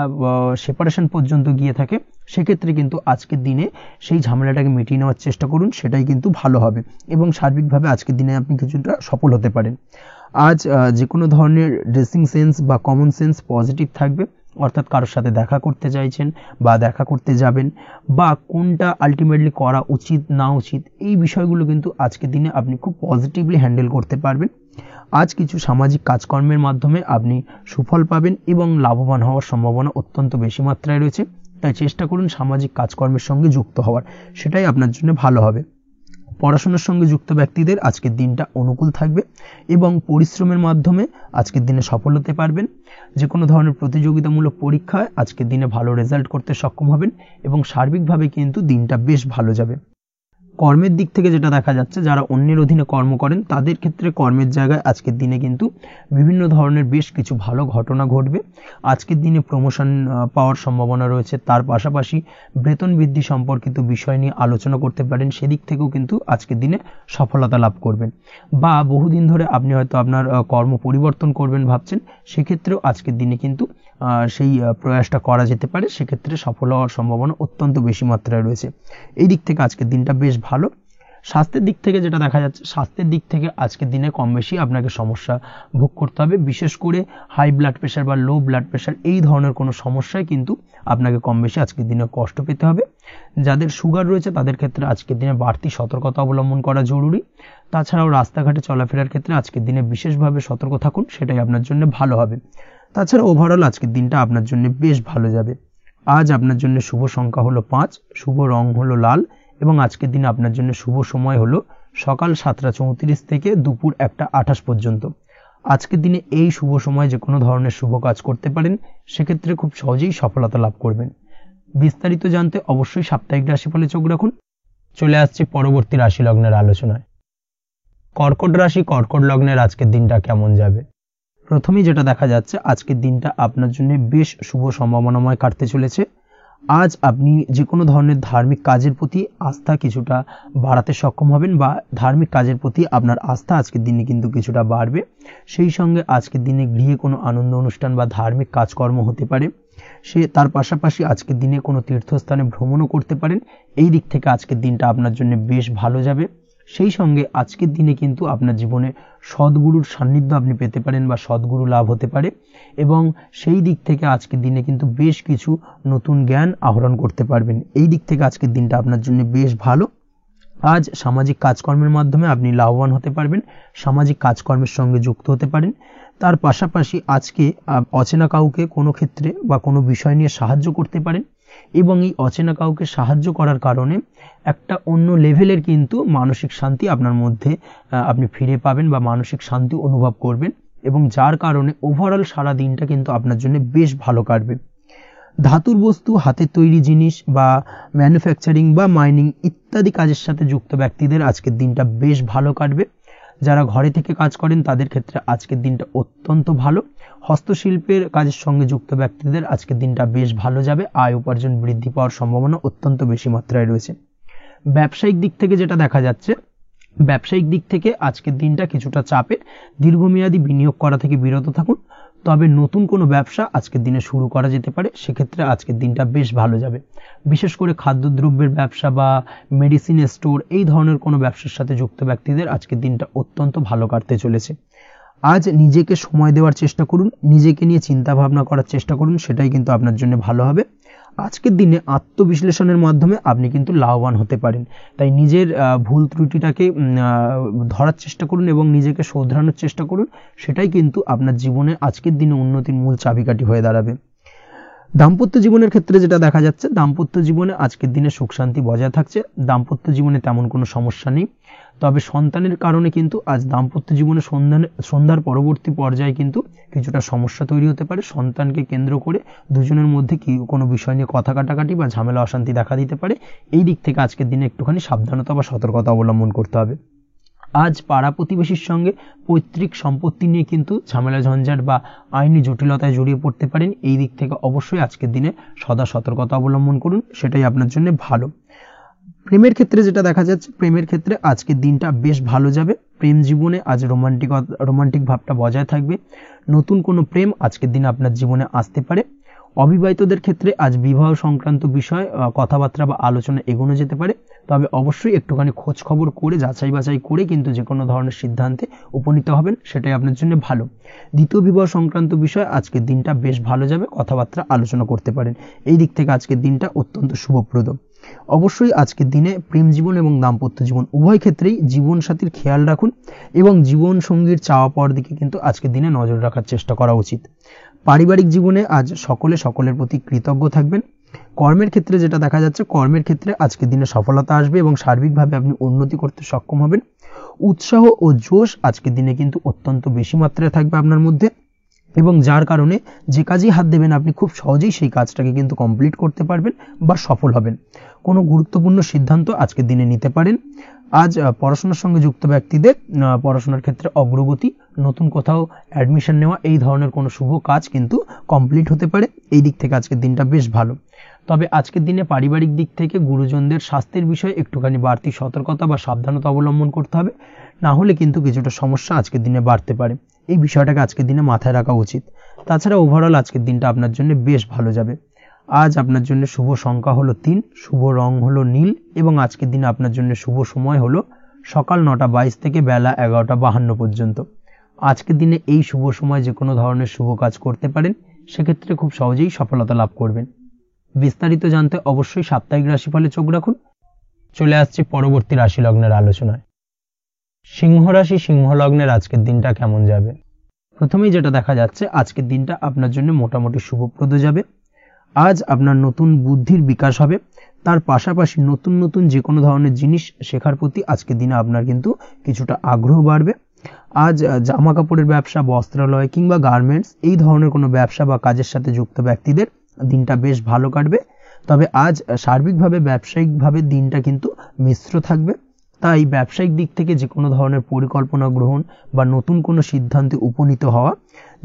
সেপারেশন পর্যন্ত গিয়ে থাকে, সেক্ষেত্রে কিন্তু আজকের দিনে সেই ঝামেলাটাকে মিটিয়ে নেওয়ার চেষ্টা করুন, সেটাই কিন্তু ভালো হবে, এবং সার্বিকভাবে আজকের দিনে আপনি কিছুটা সফল হতে পারেন। আজ যে কোনো ধরনের ড্রেসিং সেন্স বা কমন সেন্স পজিটিভ থাকবে, অর্থাৎ কারোর সাথে দেখা করতে চাইছেন বা দেখা করতে যাবেন, বা কোনটা আলটিমেটলি করা উচিত না উচিত, এই বিষয়গুলো কিন্তু আজকের দিনে আপনি খুব পজিটিভলি হ্যান্ডেল করতে পারবেন। আজ কিছু সামাজিক কাজকর্মের মাধ্যমে আপনি সুফল পাবেন এবং লাভবান হওয়ার সম্ভাবনা অত্যন্ত বেশি মাত্রায় রয়েছে। তাই চেষ্টা করুন সামাজিক কাজকর্মের সঙ্গে যুক্ত হওয়ার, সেটাই আপনার জন্য ভালো হবে। পড়াশোনার সঙ্গে যুক্ত ব্যক্তিদের আজকের দিনটা অনুকূল থাকবে এবং পরিশ্রমের মাধ্যমে আজকের দিনে সফল হতে পারবেন। যে কোনো ধরনের প্রতিযোগিতামূলক পরীক্ষায় আজকের দিনে ভালো রেজাল্ট করতে সক্ষম হবেন এবং সার্বিকভাবে কিন্তু দিনটা বেশ ভালো যাবে। কর্মের দিক থেকে যেটা দেখা যাচ্ছে, যারা অন্যের অধীনে কর্ম করেন তাদের ক্ষেত্রে কর্মের জায়গায় আজকের দিনে কিন্তু বিভিন্ন ধরনের বেশ কিছু ভালো ঘটনা ঘটবে। আজকের দিনে প্রমোশন পাওয়ার সম্ভাবনা রয়েছে, তার পাশাপাশি বেতন বৃদ্ধি সম্পর্কিত বিষয় নিয়ে আলোচনা করতে পারেন, সেদিক থেকেও কিন্তু আজকের দিনে সফলতা লাভ করবেন। বা বহুদিন ধরে আপনি হয়তো আপনার কর্ম পরিবর্তন করবেন ভাবছেন, সেক্ষেত্রেও আজকের দিনে কিন্তু সেই প্রয়াসটা করা যেতে পারে, সেক্ষেত্রে সফল হওয়ার সম্ভাবনা অত্যন্ত বেশি মাত্রায় রয়েছে। এই দিক থেকে আজকের দিনটা বেশ ভালো। স্বাস্থ্যের দিক থেকে যেটা দেখা যাচ্ছে, স্বাস্থ্যের দিক থেকে আজকের দিনে কম বেশি আপনাকে সমস্যা ভোগ করতে হবে, বিশেষ করে হাই ব্লাড প্রেশার বা লো ব্লাড প্রেশার এই ধরনের কোনো সমস্যায় কিন্তু আপনাকে কম বেশি আজকের দিনে কষ্ট পেতে হবে। যাদের সুগার রয়েছে তাদের ক্ষেত্রে আজকের দিনে বাড়তি সতর্কতা অবলম্বন করা জরুরি। তাছাড়াও রাস্তাঘাটে চলাফেরার ক্ষেত্রে আজকের দিনে বিশেষভাবে সতর্ক থাকুন, সেটাই আপনার জন্য ভালো হবে। তাছাড়া ওভারঅল আজকের দিনটা আপনার জন্য বেশ ভালো যাবে। আজ আপনার জন্য শুভ সংখ্যা হলো 5, শুভ রং হলো লাল, এবং আজকের দিনে আপনার জন্য শুভ সময় হলো সকাল 7:34 থেকে দুপুর 1:28 পর্যন্ত। আজকের দিনে এই শুভ সময় যে কোনো ধরনের শুভ কাজ করতে পারেন, সেক্ষেত্রে খুব সহজেই সফলতা লাভ করবেন। বিস্তারিত জানতে অবশ্যই সাপ্তাহিক রাশিফলে চোখ রাখুন। চলে আসছি পরবর্তী রাশি লগ্নের আলোচনায়। কর্কট রাশি, কর্কট লগ্নের আজকের দিনটা কেমন যাবে? প্রথমেই যেটা দেখা যাচ্ছে, আজকের দিনটা আপনার জন্য বেশ শুভ সম্ভাবনাময় কাটতে চলেছে। আজ আপনি যে কোনো ধরনের ধার্মিক কাজের প্রতি আস্থা কিছুটা বাড়াতে সক্ষম হবেন, বা ধার্মিক কাজের প্রতি আপনার আস্থা আজকের দিনে কিন্তু কিছুটা বাড়বে। সেই সঙ্গে আজকের দিনে গৃহে কোনো আনন্দ অনুষ্ঠান বা ধার্মিক কাজকর্ম হতে পারে। তার পাশাপাশি আজকের দিনে কোনো তীর্থস্থানে ভ্রমণও করতে পারেন। এই দিক থেকে আজকের দিনটা আপনার জন্য বেশ ভালো যাবে। সেই সঙ্গে আজকের দিনে কিন্তু আপনার জীবনে সদ্গুরুর সান্নিধ্য আপনি পেতে পারেন বা সদ্গুরু লাভ হতে পারে, এবং সেই দিক থেকে আজকের দিনে কিন্তু বেশ কিছু নতুন জ্ঞান আহরণ করতে পারবেন। এই দিক থেকে আজকের দিনটা আপনার জন্য বেশ ভালো। আজ সামাজিক কাজকর্মের মাধ্যমে আপনি লাভবান হতে পারবেন, সামাজিক কাজকর্মের সঙ্গে যুক্ত হতে পারেন। তার পাশাপাশি আজকে অচেনা কাউকে কোনো ক্ষেত্রে বা কোনো বিষয় নিয়ে সাহায্য করতে পারেন, এবং এই অচেনা কাউকে সাহায্য করার কারণে একটা অন্য লেভেলের কিন্তু মানসিক শান্তি আপনার মধ্যে আপনি ফিরে পাবেন বা মানসিক শান্তি অনুভব করবেন, এবং যার কারণে ওভারঅল সারা দিনটা কিন্তু আপনার জন্য বেশ ভালো কাটবে। ধাতুর বস্তু, হাতের তৈরি জিনিস বা ম্যানুফ্যাকচারিং বা মাইনিং ইত্যাদি কাজের সাথে যুক্ত ব্যক্তিদের আজকের দিনটা বেশ ভালো কাটবে। যারা ঘরে থেকে কাজ করেন তাদের ক্ষেত্রে আজকের দিনটা অত্যন্ত ভালো। হস্তশিল্পের কাজের সঙ্গে যুক্ত ব্যক্তিদের আজকের দিনটা বেশ ভালো যাবে। আয় উপার্জন বৃদ্ধি পাওয়ার সম্ভাবনা অত্যন্ত বেশি মাত্রায় রয়েছে। ব্যবসায়িক দিক থেকে যেটা দেখা যাচ্ছে, ব্যবসায়িক দিক থেকে আজকের দিনটা কিছুটা চাপের। দীর্ঘমেয়াদী বিনিয়োগ করা থেকে বিরত থাকুন, তবে নতুন কোনো ব্যবসা আজকের দিনে শুরু করা যেতে পারে, সেক্ষেত্রে আজকের দিনটা বেশ ভালো যাবে। বিশেষ করে খাদ্যদ্রব্যের ব্যবসা বা মেডিসিন স্টোর এই ধরনের কোনো ব্যবসার সাথে যুক্ত ব্যক্তিদের আজকের দিনটা অত্যন্ত ভালো কাটতে চলেছে। আজ নিজেকে সময় দেওয়ার চেষ্টা করুন, নিজেকে নিয়ে চিন্তা ভাবনা করার চেষ্টা করুন, সেটাই কিন্তু আপনার জন্য ভালো হবে। আজকের দিনে আত্মবিশ্লেষণের মাধ্যমে আপনি কিন্তু লাভবান হতে পারেন, তাই নিজের ভুল ত্রুটিটাকে ধরার চেষ্টা করুন এবং নিজেকে শোধরানোর চেষ্টা করুন, সেটাই কিন্তু আপনার জীবনে আজকের দিনে উন্নতির মূল চাবিকাঠি হয়ে দাঁড়াবে। দাম্পত্য জীবনের ক্ষেত্রে যেটা দেখা যাচ্ছে, দাম্পত্য জীবনে আজকের দিনে সুখ শান্তি বজায় থাকছে। দাম্পত্য জীবনে তেমন কোনো সমস্যা নেই, তবে সন্তানের কারণে কিন্তু আজ দাম্পত্য জীবনে সন্ধ্যার পরবর্তী পর্যায়ে কিন্তু কিছুটা সমস্যা তৈরি হতে পারে। সন্তানকে কেন্দ্র করে দুজনের মধ্যে কোনো বিষয় নিয়ে কথা কাটাকাটি বা ঝামেলা অশান্তি দেখা দিতে পারে। এই দিক থেকে আজকের দিনে একটুখানি সাবধানতা বা সতর্কতা অবলম্বন করতে হবে। আজ পাড়া প্রতিবেশীর সঙ্গে পৈতৃক সম্পত্তি নিয়ে কিন্তু ঝামেলা ঝঞ্ঝাট বা আইনি জটিলতায় জড়িয়ে পড়তে পারেন। এই দিক থেকে অবশ্যই আজকের দিনে সদা সতর্কতা অবলম্বন করুন, সেটাই আপনার জন্য ভালো। প্রেমের ক্ষেত্রে যেটা দেখা যাচ্ছে, প্রেমের ক্ষেত্রে আজকের দিনটা বেশ ভালো যাবে। প্রেম জীবনে আজ রোমান্টিক ভাবটা বজায় থাকবে। নতুন কোনো প্রেম আজকের দিনে আপনার জীবনে আসতে পারে। অবিবাহিতদের ক্ষেত্রে আজ বিবাহ সংক্রান্ত বিষয় কথাবার্তা বা আলোচনা এগোনো যেতে পারে, তবে অবশ্যই একটুখানি খোঁজ খবর করে যাচাই বাছাই করে কিন্তু যে কোনো ধরনের সিদ্ধান্তে উপনীত হবেন, সেটাই আপনার জন্য ভালো। দ্বিতীয় বিবাহ সংক্রান্ত বিষয় আজকের দিনটা বেশ ভালো যাবে, কথাবার্তা আলোচনা করতে পারেন। এই দিক থেকে আজকের দিনটা অত্যন্ত শুভপ্রদ। অবশ্যই আজকের দিনে প্রেম জীবন এবং দাম্পত্য জীবন উভয় ক্ষেত্রেই জীবনসাথীর খেয়াল রাখুন, এবং জীবন সঙ্গীর চাওয়া পাওয়ার দিকে কিন্তু আজকের দিনে নজর রাখার চেষ্টা করা উচিত। পারিবারিক জীবনে আজ সকলের প্রতি কৃতজ্ঞ থাকবেন। কর্মের ক্ষেত্রে যেটা দেখা যাচ্ছে, কর্মের ক্ষেত্রে আজকের দিনে সফলতা আসবে এবং সার্বিকভাবে আপনি উন্নতি করতে সক্ষম হবেন। উৎসাহ ও জোশ আজকের দিনে কিন্তু অত্যন্ত বেশি মাত্রায় থাকবে আপনার মধ্যে, এবং যার কারণে যে কাজেই হাত দেবেন আপনি খুব সহজেই সেই কাজটাকে কিন্তু কমপ্লিট করতে পারবেন বা সফল হবেন। কোনো গুরুত্বপূর্ণ সিদ্ধান্ত আজকের দিনে নিতে পারেন। আজ পড়াশোনার সঙ্গে যুক্ত ব্যক্তিদের পড়াশোনার ক্ষেত্রে অগ্রগতি, নতুন কোথাও অ্যাডমিশন নেওয়া, এই ধরনের কোনো শুভ কাজ কিন্তু কমপ্লিট হতে পারে। এই দিক থেকে আজকের দিনটা বেশ ভালো। তবে আজকের দিনে পারিবারিক দিক থেকে গুরুজনদের স্বাস্থ্যের বিষয়ে একটুখানি বাড়তি সতর্কতা বা সাবধানতা অবলম্বন করতে হবে, না হলে কিন্তু কিছুটা সমস্যা আজকের দিনে বাড়তে পারে। এই বিষয়টাকে আজকের দিনে মাথায় রাখা উচিত। তাছাড়া ওভারঅল আজকের দিনটা আপনার জন্য বেশ ভালো যাবে। আজ আপনার জন্য শুভ সংখ্যা হলো 3, শুভ রং হলো নীল, এবং আজকের দিনে আপনার জন্য শুভ সময় হলো সকাল 9:22 থেকে বেলা 11:52 পর্যন্ত। আজকের দিনে এই শুভ সময় যে কোনো ধরনের শুভ কাজ করতে পারেন, সেক্ষেত্রে খুব সহজেই সফলতা লাভ করবেন। বিস্তারিত জানতে অবশ্যই সাপ্তাহিক রাশিফলে চোখ রাখুন। চলে আসছে পরবর্তী রাশি লগ্নের আলোচনায়। সিংহ রাশি, সিংহ লগ্নের আজকের দিনটা কেমন যাবে? প্রথমেই যেটা দেখা যাচ্ছে, আজকের দিনটা আপনার জন্য মোটামুটি শুভপ্রদ যাবে। আজ আপনার নতুন বুদ্ধির বিকাশ হবে, তার পাশাপাশি নতুন নতুন যে কোনো ধরনের জিনিস শেখার প্রতি আজকের দিনে আপনার কিন্তু কিছুটা আগ্রহ বাড়বে। আজ জামা কাপড়ের ব্যবসা, বস্ত্রালয় কিংবা গার্মেন্টস এই ধরনের কোনো ব্যবসা বা কাজের সাথে যুক্ত ব্যক্তিদের দিনটা বেশ ভালো কাটবে। তবে আজ সার্বিকভাবে ব্যবসায়িকভাবে দিনটা কিন্তু মিশ্র থাকবে। তাই ব্যবসায়িক দিক থেকে যে কোনো ধরনের পরিকল্পনা গ্রহণ বা নতুন কোনো সিদ্ধান্তে উপনীত হওয়া,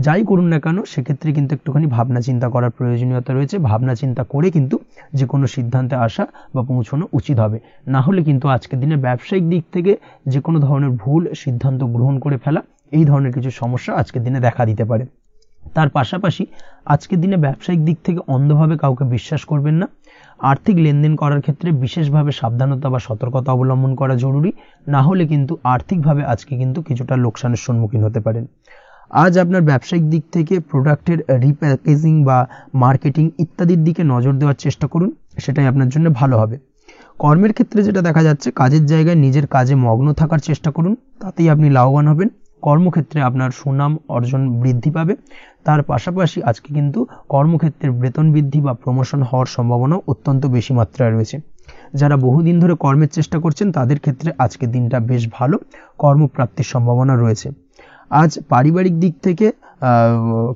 যাই করুন না কেন সেক্ষেত্রে কিন্তু একটুখানি ভাবনা চিন্তা করার প্রয়োজনীয়তা রয়েছে। ভাবনা চিন্তা করে কিন্তু যে কোনো সিদ্ধান্তে আসা বা পৌঁছানো উচিত হবে, না হলে কিন্তু আজকের দিনে ব্যবসায়িক দিক থেকে যে কোনো ধরনের ভুল সিদ্ধান্ত গ্রহণ করে ফেলা, এই ধরনের কিছু সমস্যা আজকের দিনে দেখা দিতে পারে। তার পাশাপাশি আজকের দিনে ব্যবসায়িক দিক থেকে অন্ধভাবে কাউকে বিশ্বাস করবেন না। আর্থিক লেনদেন করার ক্ষেত্রে বিশেষভাবে সাবধানতা বা সতর্কতা অবলম্বন করা জরুরি, না হলে কিন্তু আর্থিকভাবে আজকে কিন্তু কিছুটা লোকসানের সম্মুখীন হতে পারেন। আজ আপনার ব্যবসায়িক দিক থেকে প্রোডাক্টের রিপ্যাকেজিং বা মার্কেটিং ইত্যাদির দিকে নজর দেওয়ার চেষ্টা করুন, সেটাই আপনার জন্য ভালো হবে। কর্মের ক্ষেত্রে যেটা দেখা যাচ্ছে, কাজের জায়গায় নিজের কাজে মগ্ন থাকার চেষ্টা করুন, তাতেই আপনি লাভবান হবেন। কর্মক্ষেত্রে আপনার সুনাম অর্জন বৃদ্ধি পাবে। তার পাশাপাশি আজকে কিন্তু কর্মক্ষেত্রে বেতন বৃদ্ধি বা প্রমোশন হওয়ার সম্ভাবনা অত্যন্ত বেশি মাত্রায় রয়েছে। যারা বহুদিন ধরে কর্মের চেষ্টা করছেন তাদের ক্ষেত্রে আজকের দিনটা বেশ ভালো, কর্মপ্রাপ্তির সম্ভাবনা রয়েছে। আজ পারিবারিক দিক থেকে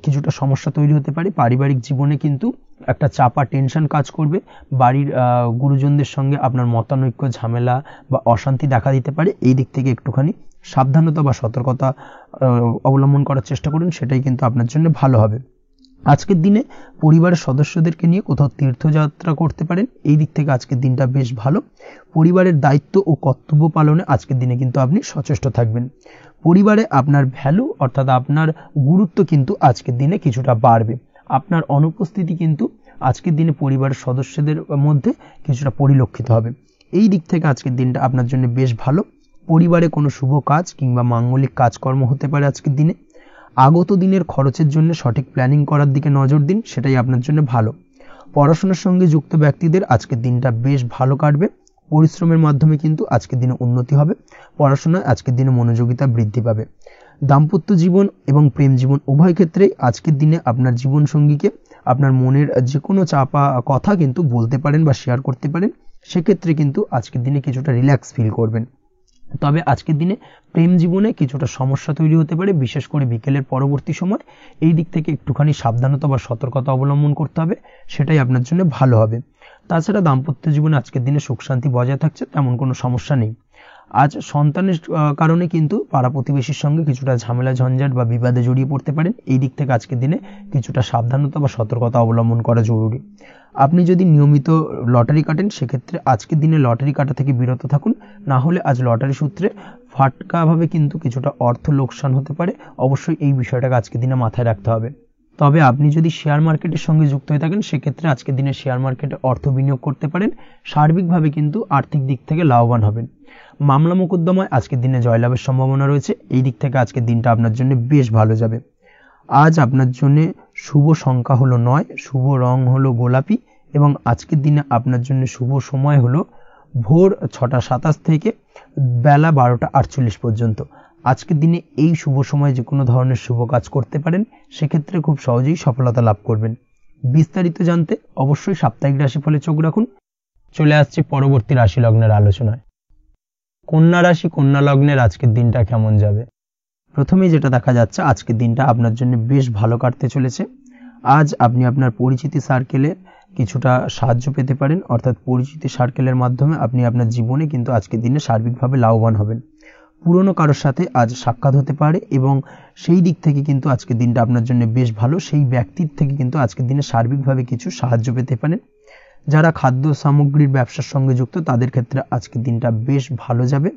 কিছুটা সমস্যা তৈরি হতে পারে। পারিবারিক জীবনে কিন্তু একটা চাপা টেনশন কাজ করবে। বাড়ির গুরুজনদের সঙ্গে আপনার মতানৈক্য, ঝামেলা বা অশান্তি দেখা দিতে পারে। এই দিক থেকে একটুখানি সাবধানতা বা সতর্কতা অবলম্বন করার চেষ্টা করুন, সেটাই কিন্তু আপনার জন্য ভালো হবে। আজকের দিনে পরিবারের সদস্যদেরকে নিয়ে কোথাও তীর্থযাত্রা করতে পারেন, এই দিক থেকে আজকের দিনটা বেশ ভালো। পরিবারের দায়িত্ব ও কর্তব্য পালনে আজকের দিনে কিন্তু আপনি সচেষ্ট থাকবেন। পরিবারে আপনার ভ্যালু অর্থাৎ আপনার গুরুত্ব কিন্তু আজকের দিনে কিছুটা বাড়বে। আপনার অনুপস্থিতি কিন্তু আজকের দিনে পরিবারের সদস্যদের মধ্যে কিছুটা পরিলক্ষিত হবে। এই দিক থেকে আজকের দিনটা আপনার জন্য বেশ ভালো। পরিবারে কোনো শুভ কাজ কিংবা মাঙ্গলিক কাজকর্ম হতে পারে আজকের দিনে। আগত দিনের খরচের জন্য সঠিক প্ল্যানিং করার দিকে নজর দিন, সেটাই আপনার জন্য ভালো। পড়াশোনার সঙ্গে যুক্ত ব্যক্তিদের আজকের দিনটা বেশ ভালো কাটবে। পরিশ্রমের মাধ্যমে কিন্তু আজকের দিনে উন্নতি হবে। পড়াশোনায় আজকের দিনে মনোযোগিতা বৃদ্ধি পাবে। দাম্পত্য জীবন এবং প্রেম জীবন উভয় ক্ষেত্রেই আজকের দিনে আপনার জীবনসঙ্গীকে আপনার মনের যে কোনো চাপা কথা কিন্তু বলতে পারেন বা শেয়ার করতে পারেন। সেক্ষেত্রে কিন্তু আজকের দিনে কিছুটা রিল্যাক্স ফিল করবেন। তবে আজকের দিনে প্রেম জীবনে কিছুটা সমস্যা তৈরি হতে পারে, বিশেষ করে বিকেলের পরবর্তী সময়। এই দিক থেকে একটুখানি সাবধানতা বা সতর্কতা অবলম্বন করতে হবে, সেটাই আপনার জন্য ভালো হবে। তাছাড়া দাম্পত্য জীবনে আজকের দিনে সুখ শান্তি বজায় থাকছে, তেমন কোনো সমস্যা নেই। আজ সন্তানের কারণে কিন্তু পাড়া প্রতিবেশীর সঙ্গে কিছুটা ঝামেলা ঝঞ্ঝাট বা বিবাদে জড়িয়ে পড়তে পারেন। এই দিক থেকে আজকের দিনে কিছুটা সাবধানতা বা সতর্কতা অবলম্বন করা জরুরি। আপনি যদি নিয়মিত লটারি কাটেন সেক্ষেত্রে আজকের দিনে লটারি কাটা থেকে বিরত থাকুন, না হলে আজ লটারি সূত্রে ফাটকাভাবে কিন্তু কিছুটা অর্থ লোকসান হতে পারে। অবশ্যই এই বিষয়টাকে আজকের দিনে মাথায় রাখতে হবে। তবে আপনি যদি শেয়ার মার্কেটের সঙ্গে যুক্ত হয়ে থাকেন সেক্ষেত্রে আজকের দিনে শেয়ার মার্কেটে অর্থ বিনিয়োগ করতে পারেন। সার্বিকভাবে কিন্তু আর্থিক দিক থেকে লাভবান হবেন। মামলা মোকদ্দমায় আজকের দিনে জয়লাভের সম্ভাবনা রয়েছে। এই দিক থেকে আজকের দিনটা আপনার জন্য বেশ ভালো যাবে। আজ আপনার জন্য শুভ সংখ্যা হলো 9, শুভ রং হলো গোলাপি এবং আজকের দিনে আপনার জন্য শুভ সময় হলো ভোর 6টা 27 থেকে বেলা 12টা 48 পর্যন্ত। আজকের দিনে এই শুভ সময় যে কোনো ধরনের শুভ কাজ করতে পারেন, সেক্ষেত্রে খুব সহজেই সফলতা লাভ করবেন। বিস্তারিত জানতে অবশ্যই সাপ্তাহিক রাশিফলে চোখ রাখুন। চলে আসছে পরবর্তী রাশি লগ্নের আলোচনায়। কন্যা রাশি, কন্যা লগ্নের আজকের দিনটা কেমন যাবে? প্রথমেই যেটা দেখা যাচ্ছে, আজকের দিনটা আপনার জন্য বেশ ভালো কাটতে চলেছে। আজ আপনি আপনার পরিচিতি সার্কেলে কিছুটা সাহায্য পেতে পারেন, অর্থাৎ পরিচিতি সার্কেলের মাধ্যমে আপনি আপনার জীবনে কিন্তু আজকের দিনে সার্বিকভাবে লাভবান হবেন। পুরনো কারোর সাথে আজ সাক্ষাৎ হতে পারে এবং সেই দিক থেকে কিন্তু আজকের দিনটা আপনার জন্য বেশ ভালো। সেই ব্যক্তির থেকে কিন্তু আজকের দিনে সার্বিকভাবে কিছু সাহায্য পেতে পারেন। যারা খাদ্য সামগ্রীর ব্যবসার সঙ্গে যুক্ত তাদের ক্ষেত্রে আজকের দিনটা বেশ ভালো যাবে।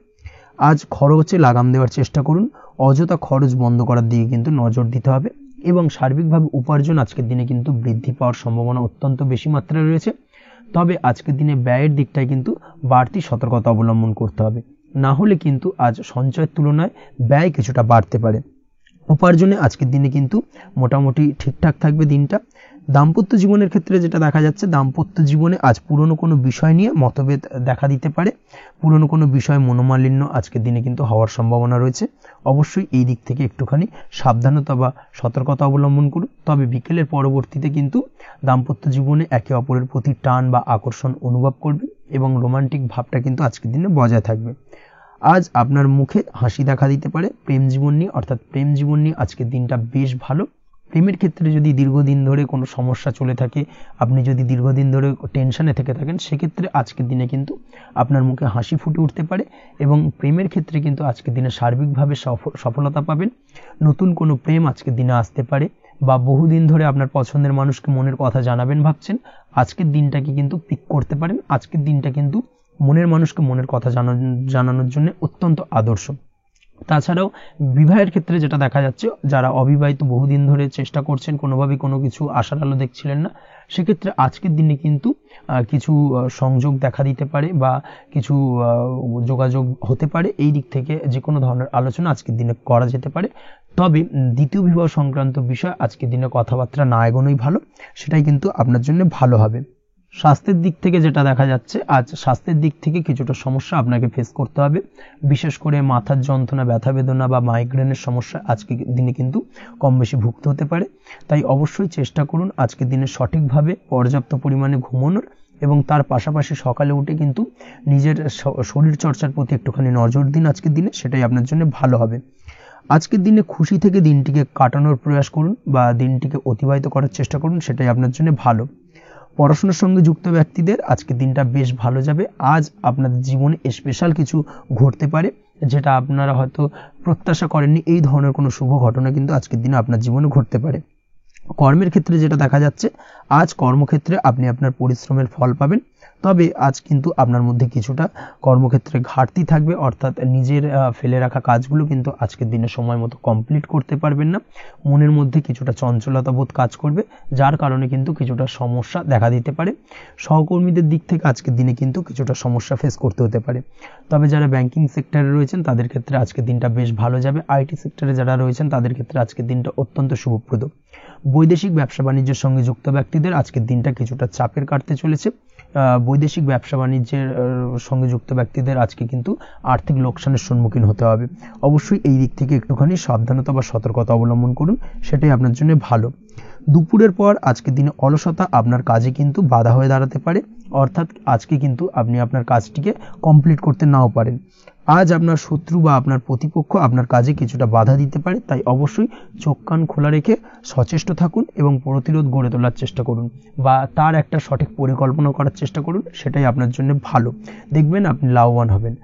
আজ খরচে লাগাম দেওয়ার চেষ্টা করুন, অযথা খরচ বন্ধ করার দিকে কিন্তু নজর দিতে হবে এবং সার্বিকভাবে উপার্জন আজকের দিনে কিন্তু বৃদ্ধি পাওয়ার সম্ভাবনা অত্যন্ত বেশি মাত্রায় রয়েছে। তবে আজকের দিনে ব্যয়ের দিকটায় কিন্তু বাড়তি সতর্কতা অবলম্বন করতে হবে, না হলে কিন্তু আজ সঞ্চয়ের তুলনায় ব্যয় কিছুটা বাড়তে পারে। উপার্জনে আজকের দিনে কিন্তু মোটামুটি ঠিকঠাক থাকবে দিনটা। দাম্পত্য জীবনের ক্ষেত্রে যেটা দেখা যাচ্ছে, দাম্পত্য জীবনে আজ পুরনো কোনো বিষয় নিয়ে মতভেদ দেখা দিতে পারে। পুরনো কোনো বিষয় মনোমালিন্য আজকের দিনে কিন্তু হওয়ার সম্ভাবনা রয়েছে। অবশ্যই এই দিক থেকে একটুখানি সাবধানতা বা সতর্কতা অবলম্বন করুন। তবে বিকেলের পরবর্তীতে কিন্তু দাম্পত্য জীবনে একে অপরের প্রতি টান বা আকর্ষণ অনুভব করবে এবং রোমান্টিক ভাবটা কিন্তু আজকের দিনে বজায় থাকবে। আজ আপনার মুখে হাসি দেখা দিতে পারে। প্রেম জীবন নিয়ে অর্থাৎ প্রেম জীবন নিয়ে আজকের দিনটা বেশ ভালো। প্রেমের ক্ষেত্রে যদি দীর্ঘদিন ধরে কোনো সমস্যা চলে থাকে, আপনি যদি দীর্ঘদিন ধরে টেনশনে থেকে থাকেন, সেক্ষেত্রে আজকের দিনে কিন্তু আপনার মুখে হাসি ফুটে উঠতে পারে এবং প্রেমের ক্ষেত্রে কিন্তু আজকের দিনে সার্বিকভাবে সফলতা পাবেন। নতুন কোনো প্রেম আজকের দিনে আসতে পারে, বা বহুদিন ধরে আপনার পছন্দের মানুষকে মনের কথা জানাবেন ভাবছেন, আজকের দিনটাকে কিন্তু পিক করতে পারেন। আজকের দিনটা কিন্তু মনের মানুষকে মনের কথা জানানোর জন্য অত্যন্ত আদর্শ। তাছাড়াও বিবাহের ক্ষেত্রে যেটা দেখা যাচ্ছে, যারা অবিবাহিত বহুদিন ধরে চেষ্টা করছেন, কোনোভাবে কোনো কিছু আশার আলো দেখছিলেন না, সেক্ষেত্রে আজকের দিনে কিন্তু কিছু সংযোগ দেখা দিতে পারে বা কিছু যোগাযোগ হতে পারে। এই দিক থেকে যে কোনো ধরনের আলোচনা আজকের দিনে করা যেতে পারে। তবে দ্বিতীয় বিবাহ সংক্রান্ত বিষয় আজকের দিনে কথাবার্তা না এগোনোই ভালো, সেটাই কিন্তু আপনার জন্য ভালো হবে। স্বাস্থ্যের দিক থেকে যেটা দেখা যাচ্ছে, আজ স্বাস্থ্যের দিক থেকে কিছুটা সমস্যা আপনাকে ফেস করতে হবে। বিশেষ করে মাথার যন্ত্রণা, ব্যথা বেদনা বা মাইগ্রেনের সমস্যা আজকের দিনে কিন্তু কম বেশি ভুগতে হতে পারে। তাই অবশ্যই চেষ্টা করুন আজকের দিনে সঠিকভাবে পর্যাপ্ত পরিমাণে ঘুমানোর, এবং তার পাশাপাশি সকালে উঠে কিন্তু নিজের শরীর চর্চার প্রতি একটুখানি নজর দিন আজকের দিনে, সেটাই আপনার জন্য ভালো হবে। আজকের দিনে খুশি থেকে দিনটিকে কাটানোর প্রয়াস করুন বা দিনটিকে অতিবাহিত করার চেষ্টা করুন, সেটাই আপনার জন্য ভালো। পড়াশোনার সঙ্গে যুক্ত ব্যক্তিদের আজকের দিনটা বেশ ভালো যাবে। আজ আপনাদের জীবনে স্পেশাল কিছু ঘটতে পারে, যেটা আপনারা হয়তো প্রত্যাশা করেননি। এই ধরনের কোনো শুভ ঘটনা কিন্তু আজকের দিনে আপনার জীবনে ঘটতে পারে। কর্মের ক্ষেত্রে যেটা দেখা যাচ্ছে, আজ কর্মক্ষেত্রে আপনি আপনার পরিশ্রমের ফল পাবেন। তবে আজ কিন্তু আপনার মধ্যে কিছুটা কর্মক্ষেত্রে ঘাটতি থাকবে, অর্থাৎ নিজের ফেলে রাখা কাজগুলো কিন্তু আজকের দিনে সময় মতো কমপ্লিট করতে পারবেন না। মনের মধ্যে কিছুটা চঞ্চলতা বোধ কাজ করবে, যার কারণে কিন্তু কিছুটা সমস্যা দেখা দিতে পারে। সহকর্মীদের দিক থেকে আজকের দিনে কিন্তু কিছুটা সমস্যা ফেস করতে হতে পারে। তবে যারা ব্যাংকিং সেক্টরে রয়েছেন তাদের ক্ষেত্রে আজকের দিনটা বেশ ভালো যাবে। আইটি সেক্টরে যারা রয়েছেন তাদের ক্ষেত্রে আজকের দিনটা অত্যন্ত শুভপ্রদ। বৈদেশিক ব্যবসা বাণিজ্যের সঙ্গে যুক্ত ব্যক্তিদের আজকের দিনটা কিছুটা চাপের কাটতে চলেছে। বৈদেশিক ব্যবসা বাণিজ্যের সঙ্গে যুক্ত ব্যক্তিদের আজকে কিন্তু আর্থিক লোকসানের সম্মুখীন হতে হবে। অবশ্যই এই দিক থেকে একটুখানি সাবধানতা বা সতর্কতা অবলম্বন করুন, সেটাই আপনার জন্য ভালো। দুপুরের পর আজকের দিনে অলসতা আপনার কাজে কিন্তু বাধা হয়ে দাঁড়াতে পারে, অর্থাৎ আজকে কিন্তু আপনি আপনার কাজটিকে কমপ্লিট করতে নাও পারেন। আজ আপনার শত্রু বা আপনার প্রতিপক্ষ আপনার কাজে কিছুটা বাধা দিতে পারে, তাই অবশ্যই চোখ কান খোলা রেখে সচেষ্ট থাকুন এবং প্রতিরোধ গড়ে তোলার চেষ্টা করুন বা তার একটা সঠিক পরিকল্পনা করার চেষ্টা করুন, সেটাই আপনার জন্য ভালো। দেখবেন আপনি লাভবান হবেন।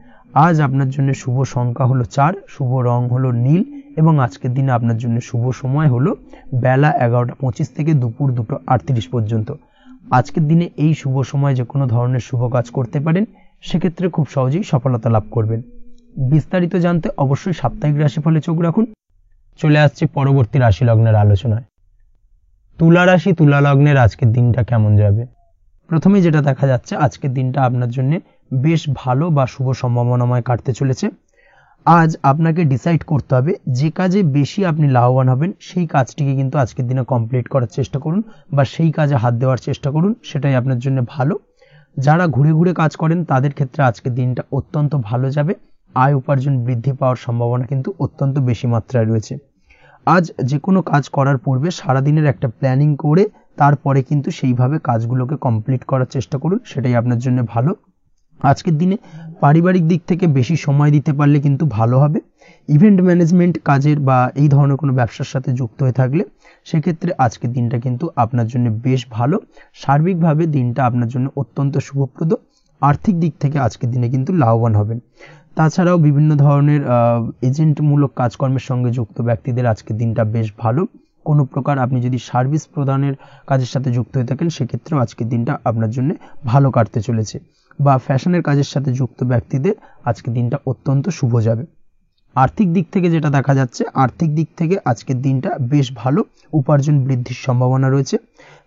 আজ আপনার জন্য শুভ সংখ্যা হলো 4, শুভ রং হলো নীল, এবং আজকের দিনে আপনার জন্য শুভ সময় হলো বেলা 11:25 থেকে দুপুর 2:38 পর্যন্ত। আজকের দিনে এই শুভ সময় যে কোনো ধরনের শুভ কাজ করতে পারেন, সেক্ষেত্রে খুব সহজেই সফলতা লাভ করবেন। বিস্তারিত জানতে অবশ্যই সাপ্তাহিক রাশিফলে চোখ রাখুন। চলে আসছে পরবর্তী রাশি লগ্নের আলোচনায়। তুলা রাশি, তুলা লগ্নের আজকের দিনটা কেমন যাবে? প্রথমে যেটা দেখা যাচ্ছে, আজকের দিনটা আপনার জন্য বেশ ভালো বা শুভ সম্ভাবনাময় কাটতে চলেছে। আজ আপনাকে ডিসাইড করতে হবে যে কাজে বেশি আপনি লাভবান হবেন, সেই কাজটিকে কিন্তু আজকের দিনে কমপ্লিট করার চেষ্টা করুন বা সেই কাজে হাত দেওয়ার চেষ্টা করুন, সেটাই আপনার জন্য ভালো। যারা ঘুরে ঘুরে কাজ করেন তাদের ক্ষেত্রে আজকের দিনটা অত্যন্ত ভালো যাবে। আয় উপার্জন বৃদ্ধি পাওয়ার সম্ভাবনা কিন্তু অত্যন্ত বেশি মাত্রায় রয়েছে। আজ যে কোনো কাজ করার পূর্বে সারাদিনের একটা প্ল্যানিং করে তারপরে কিন্তু সেইভাবে কাজগুলোকে কমপ্লিট করার চেষ্টা করুন, সেটাই আপনার জন্য ভালো। আজকের দিনে পারিবারিক দিক থেকে বেশি সময় দিতে পারলে কিন্তু ভালো হবে। ইভেন্ট ম্যানেজমেন্ট কাজের বা এই ধরনের কোনো ব্যবসার সাথে যুক্ত হয়ে থাকলে সেক্ষেত্রে আজকের দিনটা কিন্তু আপনার জন্য বেশ ভালো। সার্বিকভাবে দিনটা আপনার জন্য অত্যন্ত শুভপ্রদ। আর্থিক দিক থেকে আজকের দিনে কিন্তু লাভবান হবেন। তাছাড়াও বিভিন্ন ধরনের এজেন্টমূলক কাজকর্মের সঙ্গে যুক্ত ব্যক্তিদের আজকের দিনটা বেশ ভালো। কোনো প্রকার আপনি যদি সার্ভিস প্রদানের কাজের সাথে যুক্ত হয়ে থাকেন, সেক্ষেত্রেও আজকের দিনটা আপনার জন্য ভালো কাটতে চলেছে। বা ফ্যাশনের কাজের সাথে যুক্ত ব্যক্তিদের আজকের দিনটা অত্যন্ত শুভ যাবে। আর্থিক দিক থেকে যেটা দেখা যাচ্ছে, আর্থিক দিক থেকে আজকের দিনটা বেশ ভালো, উপার্জন বৃদ্ধির সম্ভাবনা রয়েছে।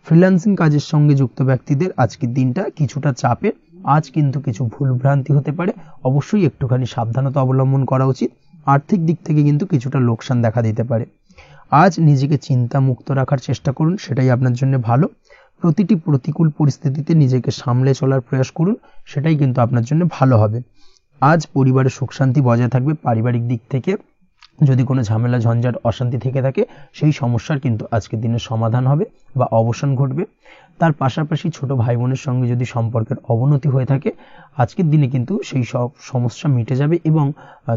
ফ্রিল্যান্সিং কাজের সঙ্গে যুক্ত ব্যক্তিদের আজকের দিনটা কিছুটা চাপের। আজ কিন্তু কিছু ভুলভ্রান্তি হতে পারে, অবশ্যই একটুখানি সাবধানতা অবলম্বন করা উচিত। আর্থিক দিক থেকে কিন্তু কিছুটা লোকসান দেখা দিতে পারে। আজ নিজেকে চিন্তা মুক্ত রাখার চেষ্টা করুন, সেটাই আপনার জন্য ভালো। প্রতিটি প্রতিকূল পরিস্থিতিতে নিজেকে সামলে চলার প্রয়াস করুন, সেটাই কিন্তু আপনার জন্য ভালো হবে। আজ পরিবারের সুখ শান্তি বজায় থাকবে। পারিবারিক দিক থেকে যদি কোনো ঝামেলা ঝঞ্ঝাট অশান্তি থেকে থাকে, সেই সমস্যার কিন্তু আজকের দিনে সমাধান হবে বা অবসান ঘটবে। তার পাশাপাশি ছোট ভাই বোনের সঙ্গে যদি সম্পর্কের অবনতি হয়ে থাকে, আজকের দিনে কিন্তু সেই সব সমস্যা মিটে যাবে এবং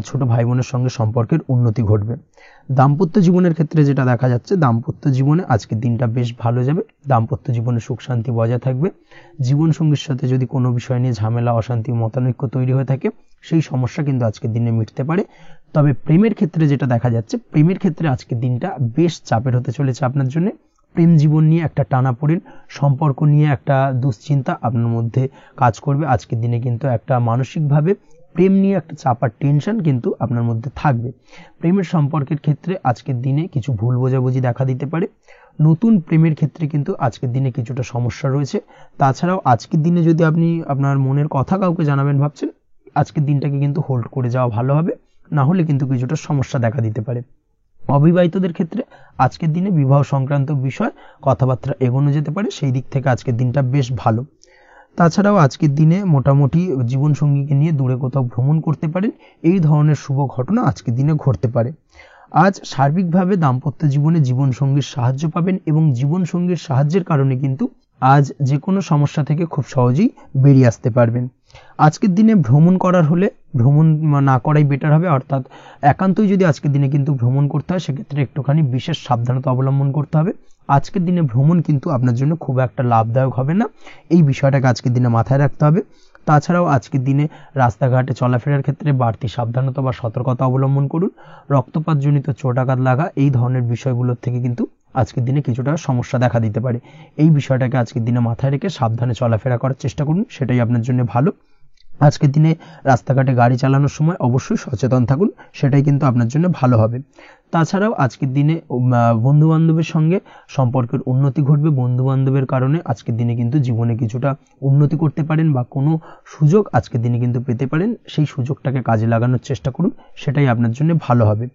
ছোট ভাই বোনের সঙ্গে সম্পর্কের উন্নতি ঘটবে। দাম্পত্য জীবনের ক্ষেত্রে যেটা দেখা যাচ্ছে, দাম্পত্য জীবনে আজকের দিনটা বেশ ভালো যাবে। দাম্পত্য জীবনে সুখ শান্তি বজায় থাকবে। জীবনসঙ্গীর সাথে যদি কোনো বিষয় নিয়ে ঝামেলা, অশান্তি, মতানৈক্য তৈরি হয়ে থাকে, সেই সমস্যা কিন্তু আজকের দিনে মিটতে পারে। তবে প্রেমের ক্ষেত্রে যেটা দেখা যাচ্ছে, প্রেমের ক্ষেত্রে আজকের দিনটা বেশ চাপের হতে চলেছে আপনার জন্য। প্রেম জীবন নিয়ে একটা টানাপোড়েন, সম্পর্ক নিয়ে একটা দুশ্চিন্তা আপনার মধ্যে কাজ করবে। আজকের দিনে কিন্তু একটা মানসিকভাবে প্রেম নিয়ে একটা চাপার টেনশন কিন্তু আপনার মধ্যে থাকবে। প্রেমের সম্পর্কের ক্ষেত্রে আজকের দিনে কিছু ভুল বোঝাবুঝি দেখা দিতে পারে। নতুন প্রেমের ক্ষেত্রে কিন্তু আজকের দিনে কিছুটা সমস্যা রয়েছে। তাছাড়াও আজকের দিনে যদি আপনি আপনার মনের কথা কাউকে জানাবেন ভাবছেন, আজকের দিনটাকে কিন্তু হোল্ড করে যাওয়া ভালো হবে, না হলে কিন্তু কিছুটা সমস্যা দেখা দিতে পারে। অবিবাহিতদের ক্ষেত্রে আজকের দিনে বিবাহ সংক্রান্ত বিষয় কথাবার্তা এগোনো যেতে পারে, সেই দিক থেকে আজকের দিনটা বেশ ভালো। তাছাড়াও আজকের দিনে মোটামুটি জীবনসঙ্গীকে নিয়ে দূরে কোথাও ভ্রমণ করতে পারেন, এই ধরনের শুভ ঘটনা আজকের দিনে ঘটতে পারে। আজ সার্বিকভাবে দাম্পত্য জীবনে জীবনসঙ্গীর সাহায্য পাবেন এবং জীবনসঙ্গীর সাহায্যের কারণে কিন্তু আজ যে কোনো সমস্যা থেকে খুব সহজেই বেরিয়ে আসতে পারবেন। আজকের দিনে ভ্রমণ করার হলে ভ্রমণ না করাই বেটার হবে, অর্থাৎ একান্তই যদি আজকের দিনে কিন্তু ভ্রমণ করতে হয়, সেক্ষেত্রে একটুখানি বিশেষ সাবধানতা অবলম্বন করতে হবে। আজকের দিনে ভ্রমণ কিন্তু আপনার জন্য খুব একটা লাভদায়ক হবে না, এই বিষয়টাকে আজকের দিনে মাথায় রাখতে হবে। তাছাড়াও আজকের দিনে রাস্তাঘাটে চলাফেরার ক্ষেত্রে বাড়তি সাবধানতা বা সতর্কতা অবলম্বন করুন। রক্তপাতজনিত চোটাঘাত লাগা, এই ধরনের বিষয়গুলোর থেকে কিন্তু আজকের দিনে কিছুটা সমস্যা দেখা দিতে পারে। এই বিষয়টাকে আজকের দিনে মাথায় রেখে সাবধানে চলাফেরা করার চেষ্টা করুন, সেটাই আপনার জন্য ভালো। আজকের দিনে রাস্তাঘাটে গাড়ি চালানোর সময় অবশ্যই সচেতন থাকুন, সেটাই কিন্তু আপনার জন্য ভালো হবে। তাছাড়াও আজকের দিনে বন্ধু বান্ধবের সঙ্গে সম্পর্কের উন্নতি ঘটবে। বন্ধু বান্ধবের কারণে আজকের দিনে কিন্তু জীবনে কিছুটা উন্নতি করতে পারেন বা কোনো সুযোগ আজকের দিনে কিন্তু পেতে পারেন, সেই সুযোগটাকে কাজে লাগানোর চেষ্টা করুন, সেটাই আপনার জন্য ভালো হবে।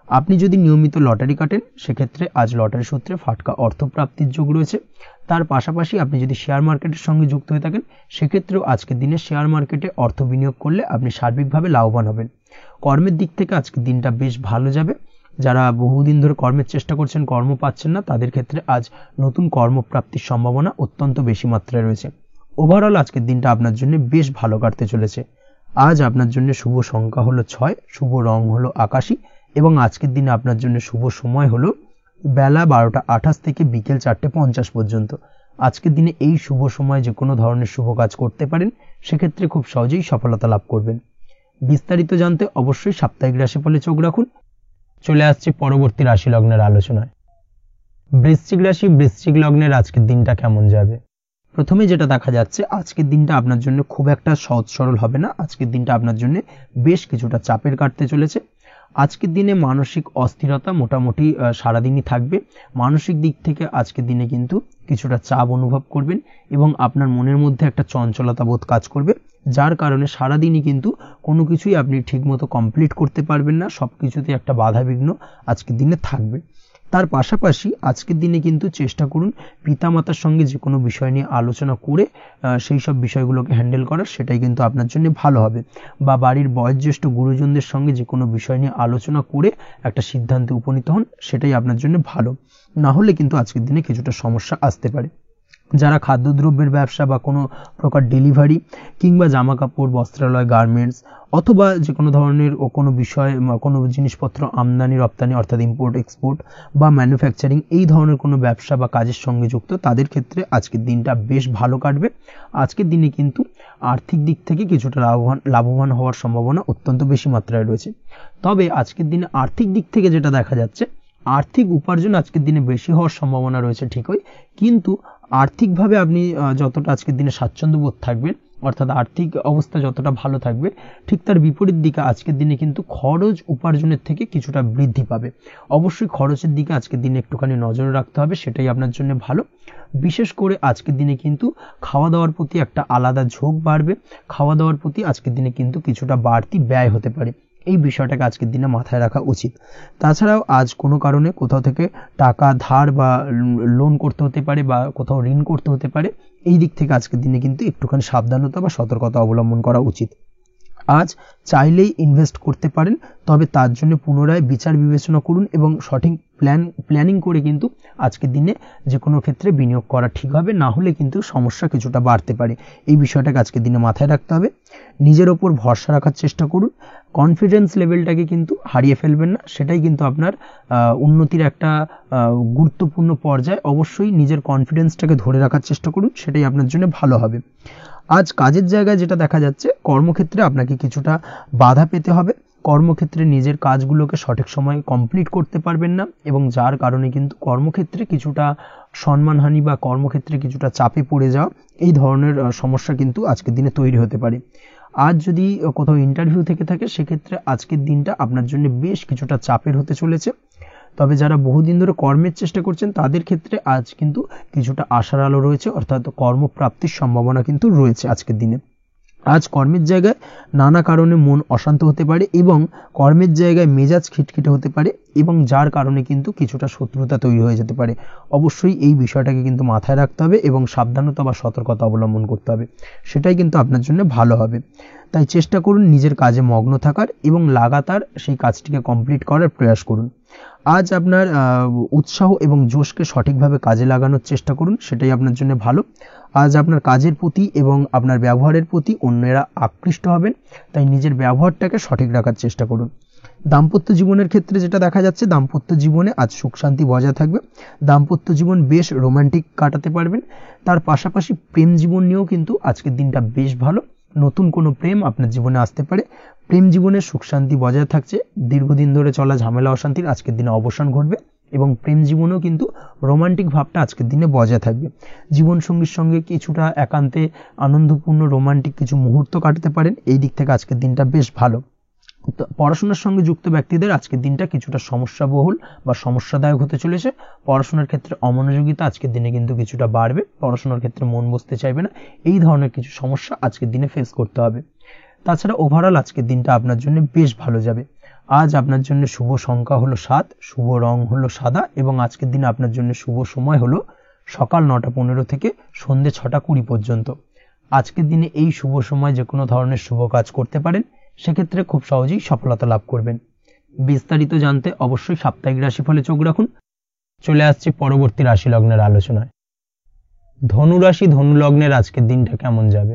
আপনি যদি নিয়মিত লটারি কাটেন, সেক্ষেত্রে আজ লটারি সূত্রে ফাটকা অর্থপ্রাপ্তির যোগ রয়েছে। তার পাশাপাশি আপনি যদি শেয়ার মার্কেটের সঙ্গে যুক্ত হয়ে থাকেন, সেক্ষেত্রেও আজকের দিনে শেয়ার মার্কেটে অর্থ বিনিয়োগ করলে আপনি সার্বিকভাবে লাভবান হবেন। কর্মের দিক থেকে আজকের দিনটা বেশ ভালো যাবে। যারা বহুদিন ধরে কর্মের চেষ্টা করছেন, কর্ম পাচ্ছেন না, তাদের ক্ষেত্রে আজ নতুন কর্মপ্রাপ্তির সম্ভাবনা অত্যন্ত বেশি মাত্রায় রয়েছে। ওভারঅল আজকের দিনটা আপনার জন্য বেশ ভালো কাটতে চলেছে। আজ আপনার জন্য শুভ সংখ্যা হলো 6, শুভ রং হলো আকাশী এবং আজকের দিনে আপনার জন্য শুভ সময় হলো বেলা 12টা 28 থেকে বিকেল 4টা 50 পর্যন্ত। আজকের দিনে এই শুভ সময় যে কোনো ধরনের শুভ কাজ করতে পারেন, সেক্ষেত্রে খুব সহজেই সফলতা লাভ করবেন। বিস্তারিত জানতে অবশ্যই সাপ্তাহিক রাশিফলে চোখ রাখুন। চলে আসছে পরবর্তী রাশি লগ্নের আলোচনায়। বৃশ্চিক রাশি, বৃশ্চিক লগ্নের আজকের দিনটা কেমন যাবে? প্রথমে যেটা দেখা যাচ্ছে, আজকের দিনটা আপনার জন্য খুব একটা সহজ সরল হবে না। আজকের দিনটা আপনার জন্য বেশ কিছুটা চাপের কাটতে চলেছে। আজকের দিনে মানসিক অস্থিরতা মোটামুটি সারাদিনই থাকবে। মানসিক দিক থেকে আজকের দিনে কিন্তু কিছুটা চাপ অনুভব করবেন এবং আপনার মনের মধ্যে একটা চঞ্চলতা বোধ কাজ করবে, যার কারণে সারাদিনই কিন্তু কোনো কিছুই আপনি ঠিকমতো কমপ্লিট করতে পারবেন না। সব কিছুতে একটা বাধা বিঘ্ন আজকের দিনে থাকবে। তার পাশাপাশি আজকের দিনে কিন্তু চেষ্টা করুন পিতামাতার সঙ্গে যে কোনো বিষয় নিয়ে আলোচনা করে সেই সব বিষয়গুলোকে হ্যান্ডেল করার, সেটাই কিন্তু আপনার জন্য ভালো হবে। বা বাড়ির বয়োজ্যেষ্ঠ গুরুজনদের সঙ্গে যে কোনো বিষয় নিয়ে আলোচনা করে একটা সিদ্ধান্তে উপনীত হন, সেটাই আপনার জন্য ভালো। না হলে কিন্তু আজকের দিনে কিছুটা সমস্যা আসতে পারে। যারা খাদ্যদ্রব্যের ব্যবসা বা কোনো প্রকার ডেলিভারি কিংবা জামা কাপড়, বস্ত্রালয়, গার্মেন্টস অথবা যে কোনো ধরনের কোনো বিষয়, কোনো জিনিসপত্র আমদানি রপ্তানি অর্থাৎ ইম্পোর্ট এক্সপোর্ট বা ম্যানুফ্যাকচারিং, এই ধরনের কোনো ব্যবসা বা কাজের সঙ্গে যুক্ত, তাদের ক্ষেত্রে আজকের দিনটা বেশ ভালো কাটবে। আজকের দিনে কিন্তু আর্থিক দিক থেকে কিছুটা লাভবান হওয়ার সম্ভাবনা অত্যন্ত বেশি মাত্রায় রয়েছে। তবে আজকের দিনে আর্থিক দিক থেকে যেটা দেখা যাচ্ছে, আর্থিক উপার্জন আজকের দিনে বেশি হওয়ার সম্ভাবনা রয়েছে ঠিকই, কিন্তু আর্থিকভাবে আপনি যতটা আজকের দিনে স্বাচ্ছন্দ্য বোধ থাকবেন, অর্থাৎ আর্থিক অবস্থা যতটা ভালো থাকবে, ঠিক তার বিপরীত দিকে আজকের দিনে কিন্তু খরচ উপার্জনের থেকে কিছুটা বৃদ্ধি পাবে। অবশ্যই খরচের দিকে আজকের দিনে একটুখানি নজর রাখতে হবে, সেটাই আপনার জন্য ভালো। বিশেষ করে আজকের দিনে কিন্তু খাওয়া দাওয়ার প্রতি একটা আলাদা ঝোঁক বাড়বে। খাওয়া দাওয়ার প্রতি আজকের দিনে কিন্তু কিছুটা বাড়তি ব্যয় হতে পারে, এই বিষয়টাকে আজকের দিনে মাথায় রাখা উচিত। তাছাড়াও আজ কোনো কারণে কোথাও থেকে টাকা ধার বা লোন করতে হতে পারে বা কোথাও ঋণ করতে হতে পারে, এই দিক থেকে আজকের দিনে কিন্তু একটুখানি সাবধানতা বা সতর্কতা অবলম্বন করা উচিত। আজ চাইলেই ইনভেস্ট করতে পারেন, তবে তার জন্য পুনরায় বিচার বিবেচনা করুন এবং সঠিক প্ল্যানিং করে কিন্তু আজকের দিনে যে কোনো ক্ষেত্রে বিনিয়োগ করা ঠিক হবে, না হলে কিন্তু সমস্যা কিছুটা বাড়তে পারে। এই বিষয়টাকে আজকের দিনে মাথায় রাখতে হবে। নিজের ওপর ভরসা রাখার চেষ্টা করুন, কনফিডেন্স লেভেলটাকে কিন্তু হারিয়ে ফেলবেন না, সেটাই কিন্তু আপনার উন্নতির একটা গুরুত্বপূর্ণ পর্যায়। অবশ্যই নিজের কনফিডেন্সটাকে ধরে রাখার চেষ্টা করুন, সেটাই আপনার জন্য ভালো হবে। আজ কাজের জায়গায় যেটা দেখা যাচ্ছে, কর্মক্ষেত্রে আপনাকে কিছুটা বাধা পেতে হবে, কর্মক্ষেত্রে নিজের কাজগুলোকে সঠিক সময়ে কমপ্লিট করতে পারবেন না, এবং যার কারণে কিন্তু কর্মক্ষেত্রে কিছুটা সম্মানহানি বা কর্মক্ষেত্রে কিছুটা চাপে পড়ে যাওয়া, এই ধরনের সমস্যা কিন্তু আজকের দিনে তৈরি হতে পারে। আজ যদি কোথাও ইন্টারভিউ থেকে থাকে, সেক্ষেত্রে আজকের দিনটা আপনার জন্য বেশ কিছুটা চাপের হতে চলেছে। তবে যারা বহুদিন ধরে কর্মের চেষ্টা করছেন, তাদের ক্ষেত্রে আজ কিন্তু কিছুটা আশার আলো রয়েছে, অর্থাৎ কর্মপ্রাপ্তির সম্ভাবনা কিন্তু রয়েছে আজকের দিনে। আজ কর্মের জায়গায় নানা কারণে মন অশান্ত হতে পারে এবং কর্মের জায়গায় মেজাজ খিটখিটে হতে পারে, এবং যার কারণে কিন্তু কিছুটা শত্রুতা তৈরি হয়ে যেতে পারে। অবশ্যই এই বিষয়টাকে কিন্তু মাথায় রাখতে হবে এবং সাবধানতা বা সতর্কতা অবলম্বন করতে হবে, সেটাই কিন্তু আপনার জন্য ভালো হবে। তাই চেষ্টা করুন নিজের কাজে মগ্ন থাকার এবং লাগাতার সেই কাজটিকে কমপ্লিট করার প্রয়াস করুন। আজ আপনার উৎসাহ এবং জোশকে সঠিকভাবে কাজে লাগানোর চেষ্টা করুন, সেটাই আপনার জন্য ভালো। আজ আপনার কাজের প্রতি এবং আপনার ব্যবহারের প্রতি অন্যেরা আকৃষ্ট হবেন, তাই নিজের ব্যবহারটাকে সঠিক রাখার চেষ্টা করুন। দাম্পত্য জীবনের ক্ষেত্রে যেটা দেখা যাচ্ছে, দাম্পত্য জীবনে আজ সুখ শান্তি বজায় থাকবে, দাম্পত্য জীবন বেশ রোমান্টিক কাটাতে পারবেন। তার পাশাপাশি প্রেম জীবন নিয়েও কিন্তু আজকের দিনটা বেশ ভালো, নতুন কোনো প্রেম আপনার জীবনে আসতে পারে। প্রেম জীবনে সুখ শান্তি বজায় থাকছে, দীর্ঘদিন ধরে চলা ঝামেলা অশান্তির আজকের দিনে অবসান ঘটবে, এবং প্রেম জীবনেও কিন্তু রোমান্টিক ভাবটা আজকের দিনে বজায় থাকবে। জীবনসঙ্গীর সঙ্গে কিছুটা একান্তে আনন্দপূর্ণ রোমান্টিক কিছু মুহূর্ত কাটাতে পারেন, এই দিক থেকে আজকের দিনটা বেশ ভালো। পড়াশোনার সঙ্গে যুক্ত ব্যক্তিদের আজকের দিনটা কিছুটা সমস্যাবহুল বা সমস্যাদায়ক হতে চলেছে। পড়াশোনার ক্ষেত্রে অমনোযোগিতা আজকের দিনে কিন্তু কিছুটা বাড়বে, পড়াশোনার ক্ষেত্রে মন বসতে চাইবে না, এই ধরনের কিছু সমস্যা আজকের দিনে ফেস করতে হবে। তাছাড়া ওভারঅল আজকের দিনটা আপনার জন্য বেশ ভালো যাবে। আজ আপনার জন্য শুভ সংখ্যা হলো 7, শুভ রং হলো সাদা, এবং আজকের দিনে আপনার জন্য শুভ সময় হলো সকাল 9:15 থেকে সন্ধ্যে 6:20 পর্যন্ত। আজকের দিনে এই শুভ সময় যে কোনো ধরনের শুভ কাজ করতে পারেন, সেক্ষেত্রে খুব সহজেই সফলতা লাভ করবেন। বিস্তারিত জানতে অবশ্যই সাপ্তাহিক রাশিফলে চোখ রাখুন। চলে আসছি পরবর্তী রাশি লগ্নের আলোচনায়। ধনু রাশি, ধনু লগ্নের আজকের দিনটা কেমন যাবে?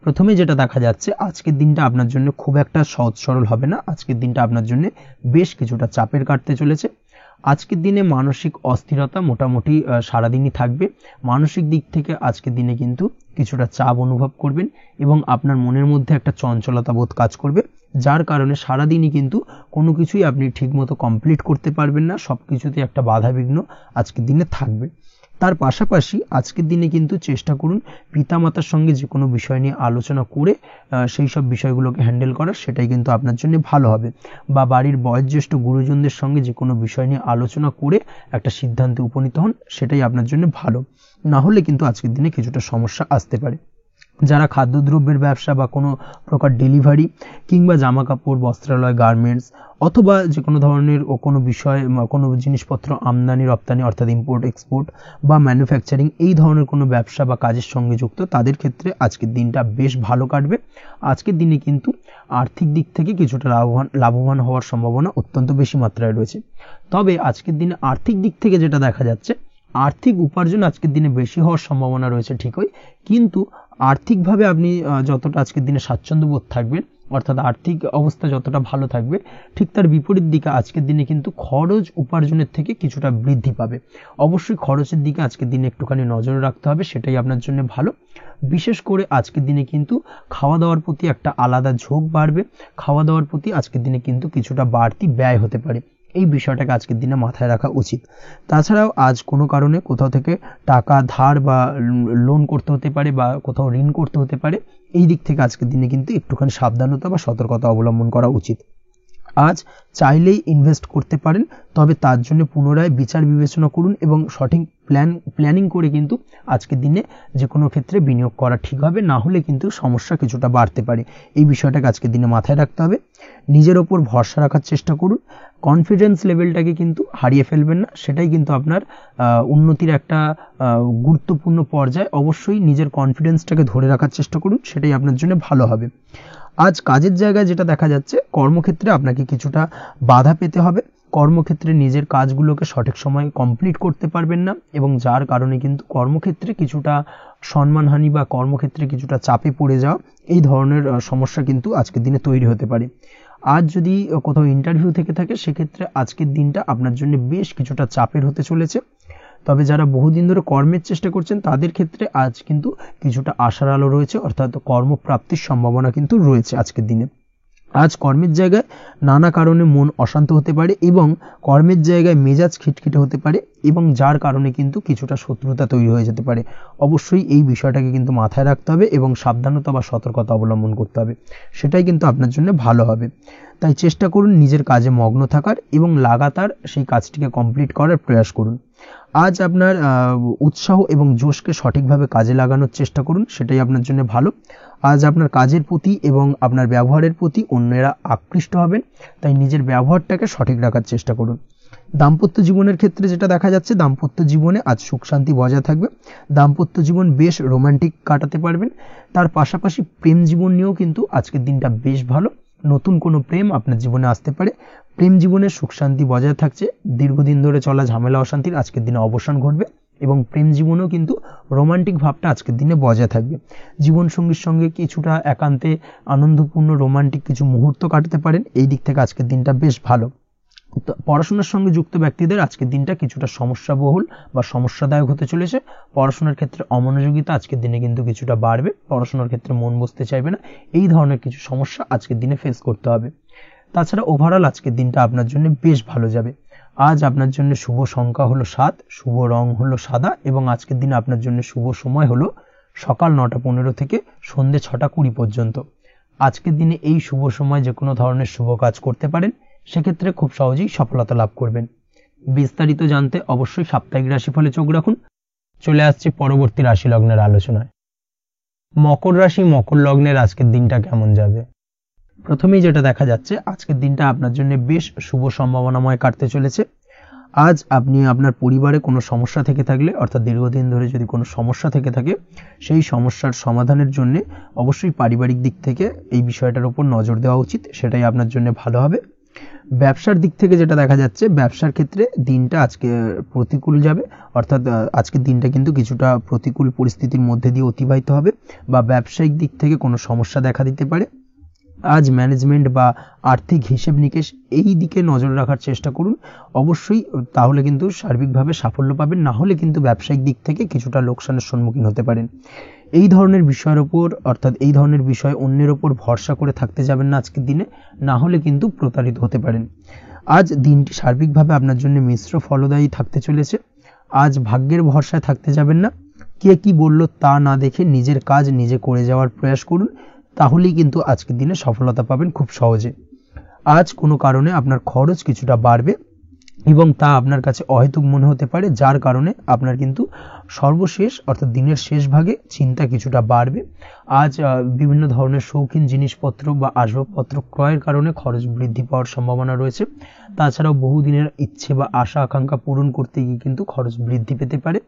প্রথমে যেটা দেখা যাচ্ছে, আজকের দিনটা আপনার জন্য খুব একটা সহজ সরল হবে না, আজকের দিনটা আপনার জন্য বেশ কিছুটা চাপের কাটতে চলেছে। আজকের দিনে মানসিক অস্থিরতা মোটামুটি সারাদিনই থাকবে। মানসিক দিক থেকে আজকের দিনে কিন্তু কিছুটা চাপ অনুভব করবেন এবং আপনার মনের মধ্যে একটা চঞ্চলতা বোধ কাজ করবে, যার কারণে সারাদিনই কিন্তু কোনো কিছুই আপনি ঠিকমতো কমপ্লিট করতে পারবেন না, সব কিছুতে একটা বাধাবিঘ্ন আজকের দিনে থাকবে। তার পাশাপাশি আজকের দিনে কিন্তু চেষ্টা করুন পিতামাতার সঙ্গে যে কোনো বিষয় নিয়ে আলোচনা করে সেই সব বিষয়গুলোকে হ্যান্ডেল করার, সেটাই কিন্তু আপনার জন্য ভালো হবে। বা বাড়ির বয়োজ্যেষ্ঠ গুরুজনদের সঙ্গে যে কোনো বিষয় নিয়ে আলোচনা করে একটা সিদ্ধান্তে উপনীত হন, সেটাই আপনার জন্য ভালো। না হলে কিন্তু আজকের দিনে কিছুটা সমস্যা আসতে পারে। যারা খাদ্যদ্রব্যের ব্যবসা বা কোনো প্রকার ডেলিভারি কিংবা জামা কাপড়, বস্ত্রালয়, গার্মেন্টস অথবা যে কোনো ধরনের কোনো বিষয়, কোনো জিনিসপত্র আমদানি রপ্তানি অর্থাৎ ইম্পোর্ট এক্সপোর্ট বা ম্যানুফ্যাকচারিং, এই ধরনের কোনো ব্যবসা বা কাজের সঙ্গে যুক্ত, তাদের ক্ষেত্রে আজকের দিনটা বেশ ভালো কাটবে। আজকের দিনে কিন্তু আর্থিক দিক থেকে কিছুটা লাভবান হওয়ার সম্ভাবনা অত্যন্ত বেশি মাত্রায় রয়েছে। তবে আজকের দিনে আর্থিক দিক থেকে যেটা দেখা যাচ্ছে, আর্থিক উপার্জন আজকের দিনে বেশি হওয়ার সম্ভাবনা রয়েছে ঠিকই, কিন্তু আর্থিকভাবে আপনি যতটা আজকের দিনে স্বাচ্ছন্দ্য বোধ থাকবেন, অর্থাৎ আর্থিক অবস্থা যতটা ভালো থাকবে, ঠিক তার বিপরীত দিকে আজকের দিনে কিন্তু খরচ উপার্জনের থেকে কিছুটা বৃদ্ধি পাবে। অবশ্যই খরচের দিকে আজকের দিনে একটুখানি নজর রাখতে হবে, সেটাই আপনার জন্য ভালো। বিশেষ করে আজকের দিনে কিন্তু খাওয়া দাওয়ার প্রতি একটা আলাদা ঝোঁক বাড়বে, খাওয়া দাওয়ার প্রতি আজকের দিনে কিন্তু কিছুটা বাড়তি ব্যয় হতে পারে, এই বিষয়টাকে আজকের দিনে মাথায় রাখা উচিত। তাছাড়াও আজ কোনো কারণে কোথাও থেকে টাকা ধার বা লোন করতে হতে পারে বা কোথাও ঋণ করতে হতে পারে, এই দিক থেকে আজকের দিনে কিন্তু একটুখানি সাবধানতা বা সতর্কতা অবলম্বন করা উচিত। আজ চাইলেই ইনভেস্ট করতে পারেন, তবে তার জন্য পুনরায় বিচার বিবেচনা করুন এবং সঠিক প্ল্যানিং করে কিন্তু আজকের দিনে যে কোনো ক্ষেত্রে বিনিয়োগ করা ঠিক হবে, না হলে কিন্তু সমস্যা কিছুটা বাড়তে পারে। এই বিষয়টাকে আজকের দিনে মাথায় রাখতে হবে। নিজের ওপর ভরসা রাখার চেষ্টা করুন, কনফিডেন্স লেভেলটাকে কিন্তু হারিয়ে ফেলবেন না, সেটাই কিন্তু আপনার উন্নতির একটা গুরুত্বপূর্ণ পর্যায়। অবশ্যই নিজের কনফিডেন্সটাকে ধরে রাখার চেষ্টা করুন, সেটাই আপনার জন্য ভালো হবে। আজ কাজের জায়গায় যেটা দেখা যাচ্ছে, কর্মক্ষেত্রে আপনাকে কিছুটা বাধা পেতে হবে। কর্মক্ষেত্রে নিজের কাজগুলোকে সঠিক সময়ে কমপ্লিট করতে পারবেন না, এবং যার কারণে কিন্তু কর্মক্ষেত্রে কিছুটা সম্মানহানি বা কর্মক্ষেত্রে কিছুটা চাপে পড়ে যাওয়া, এই ধরনের সমস্যা কিন্তু আজকের দিনে তৈরি হতে পারে। আজ যদি কোথাও ইন্টারভিউ থেকে থাকে, সেক্ষেত্রে আজকের দিনটা আপনার জন্য বেশ কিছুটা চাপের হতে চলেছে। তবে যারা বহুদিন ধরে কর্মের চেষ্টা করছেন, তাদের ক্ষেত্রে আজ কিন্তু কিছুটা আশার আলো রয়েছে, অর্থাৎ কর্মপ্রাপ্তির সম্ভাবনা কিন্তু রয়েছে আজকের দিনে। আজ কর্মের জায়গায় নানা কারণে মন অশান্ত হতে পারে, এবং কর্মের জায়গায় মেজাজ খিটখিটে হতে পারে, এবং যার কারণে কিন্তু কিছুটা শত্রুতা তৈরি হয়ে যেতে পারে। অবশ্যই এই বিষয়টাকে কিন্তু মাথায় রাখতে হবে এবং সাবধানতা বা সতর্কতা অবলম্বন করতে হবে, সেটাই কিন্তু আপনার জন্য ভালো হবে। তাই চেষ্টা করুন নিজের কাজে মগ্ন থাকার এবং লাগাতার সেই কাজটিকে কমপ্লিট করার প্রয়াস করুন। আজ আপনার উৎসাহ এবং জোশকে সঠিকভাবে কাজে লাগানোর চেষ্টা করুন, সেটাই আপনার জন্য ভালো। আজ আপনার কাজের প্রতি এবং আপনার ব্যবহারের প্রতি অন্যেরা আকৃষ্ট হবেন, তাই নিজের ব্যবহারটাকে সঠিক রাখার চেষ্টা করুন। দাম্পত্য জীবনের ক্ষেত্রে যেটা দেখা যাচ্ছে, দাম্পত্য জীবনে আজ সুখ শান্তি বজায় থাকবে। দাম্পত্য জীবন বেশ রোমান্টিক কাটাতে পারবেন। তার পাশাপাশি প্রেম জীবন নিয়েও কিন্তু আজকের দিনটা বেশ ভালো। নতুন কোনো প্রেম আপনার জীবনে আসতে পারে। প্রেম জীবনে সুখ শান্তি বজায় থাকছে। দীর্ঘদিন ধরে চলা ঝামেলা অশান্তির আজকের দিনে অবসান ঘটবে, এবং প্রেম জীবনেও কিন্তু রোমান্টিক ভাবটা আজকের দিনে বজায় থাকবে। জীবনসঙ্গীর সঙ্গে কিছুটা একান্তে আনন্দপূর্ণ রোমান্টিক কিছু মুহূর্ত কাটাতে পারেন। এই দিক থেকে আজকের দিনটা বেশ ভালো। পড়াশোনার সঙ্গে যুক্ত ব্যক্তিদের আজকের দিনটা কিছুটা সমস্যাবহুল বা সমস্যাদায়ক হতে চলেছে। পড়াশোনার ক্ষেত্রে অমনোযোগিতা আজকের দিনে কিন্তু কিছুটা বাড়বে। পড়াশোনার ক্ষেত্রে মন বসতে চাইবে না, এই ধরনের কিছু সমস্যা আজকের দিনে ফেস করতে হবে। তাছাড়া ওভারঅল আজকের দিনটা আপনার জন্য বেশ ভালো যাবে। আজ আপনার জন্য শুভ সংখ্যা হলো 7, শুভ রং হলো সাদা, এবং আজকের দিনে আপনার জন্য শুভ সময় হলো সকাল 9:15 থেকে সন্ধ্যে 6:20 পর্যন্ত। আজকের দিনে এই শুভ সময় যে কোনো ধরনের শুভ কাজ করতে পারেন, সেক্ষেত্রে খুব সহজেই সফলতা লাভ করবেন। বিস্তারিত জানতে অবশ্যই সাপ্তাহিক রাশিফলে চোখ রাখুন। চলে আসছে পরবর্তী রাশি লগ্নের আলোচনায়। মকর রাশি, মকর লগ্নের আজকের দিনটা কেমন যাবে? প্রথমেই যেটা দেখা যাচ্ছে, আজকের দিনটা আপনার জন্য বেশ শুভ সম্ভাবনাময় কাটতে চলেছে। আজ আপনি আপনার পরিবারে কোনো সমস্যা থেকে থাকলে, অর্থাৎ দীর্ঘদিন ধরে যদি কোনো সমস্যা থেকে থাকে, সেই সমস্যার সমাধানের জন্য অবশ্যই পারিবারিক দিক থেকে এই বিষয়টার উপর নজর দেওয়া উচিত, সেটাই আপনার জন্য ভালো হবে। ব্যবসার দিক থেকে যেটা দেখা যাচ্ছে, ব্যবসার ক্ষেত্রে দিনটা আজকে প্রতিকূল যাবে, অর্থাৎ আজকের দিনটা কিন্তু কিছুটা প্রতিকূল পরিস্থিতির মধ্যে দিয়ে অতিবাহিত হবে, বা ব্যবসায়িক দিক থেকে কোনো সমস্যা দেখা দিতে পারে। আজ ম্যানেজমেন্ট বা আর্থিক হিসেব নিকেশ এই দিকে নজর রাখার চেষ্টা করুন অবশ্যই, তাহলে কিন্তু সার্বিকভাবে সাফল্য পাবেন। না হলে কিন্তু ব্যবসায়িক দিক থেকে কিছুটা লোকসানের সম্মুখীন হতে পারেন। এই ধরনের বিষয়ের ওপর, অর্থাৎ এই ধরনের বিষয় অন্যের ওপর ভরসা করে থাকতে যাবেন না আজকের দিনে, না হলে কিন্তু প্রতারিত হতে পারেন। আজ দিনটি সার্বিকভাবে আপনার জন্য মিশ্র ফলদায়ী থাকতে চলেছে। আজ ভাগ্যের ভরসায় থাকতে যাবেন না। কে কি বলল তা না দেখে নিজের কাজ নিজে করে যাওয়ার প্রয়াস করুন, তাহলেই কিন্তু আজকের দিনে সফলতা পাবেন খুব সহজে। আজ কোনো কারণে আপনার খরচ কিছুটা বাড়বে, এবং তা আপনার কাছে অহেতুক মনে হতে পারে, যার কারণে আপনার কিন্তু সর্বশেষ অর্থাৎ দিনের শেষ ভাগে চিন্তা কিছুটা বাড়বে। আজ বিভিন্ন ধরনের শৌখিন জিনিসপত্র বা আসবাবপত্র ক্রয়ের কারণে খরচ বৃদ্ধি পাওয়ার সম্ভাবনা রয়েছে। তাছাড়াও বহুদিনের ইচ্ছে বা আশা আকাঙ্ক্ষা পূরণ করতে গিয়ে কিন্তু খরচ বৃদ্ধি পেতে পারে।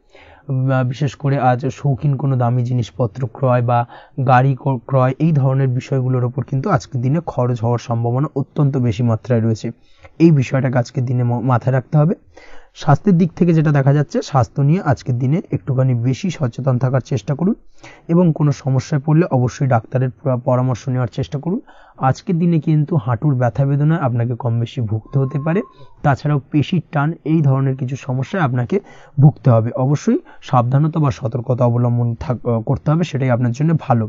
বিশেষ করে আজ শৌখিন কোনো দামি জিনিসপত্র ক্রয় বা গাড়ি ক্রয়, এই ধরনের বিষয়গুলোর ওপর কিন্তু আজকের দিনে খরচ হওয়ার সম্ভাবনা অত্যন্ত বেশি মাত্রায় রয়েছে। এই বিষয়টাকে আজকের দিনে মাথায় রাখতে হবে। স্বাস্থ্যের দিক থেকে যেটা দেখা যাচ্ছে, স্বাস্থ্য নিয়ে আজকের দিনে একটুখানি বেশি সচেতন থাকার চেষ্টা করুন, এবং কোনো সমস্যায় পড়লে অবশ্যই ডাক্তারের পরামর্শ নেওয়ার চেষ্টা করুন। আজকের দিনে কিন্তু হাঁটুর ব্যথা বেদনায় আপনাকে কম বেশি ভুগতে হতে পারে। তাছাড়াও পেশির টান, এই ধরনের কিছু সমস্যায় আপনাকে ভুগতে হবে। অবশ্যই সাবধানতা বা সতর্কতা অবলম্বন করতে হবে, সেটাই আপনার জন্য ভালো।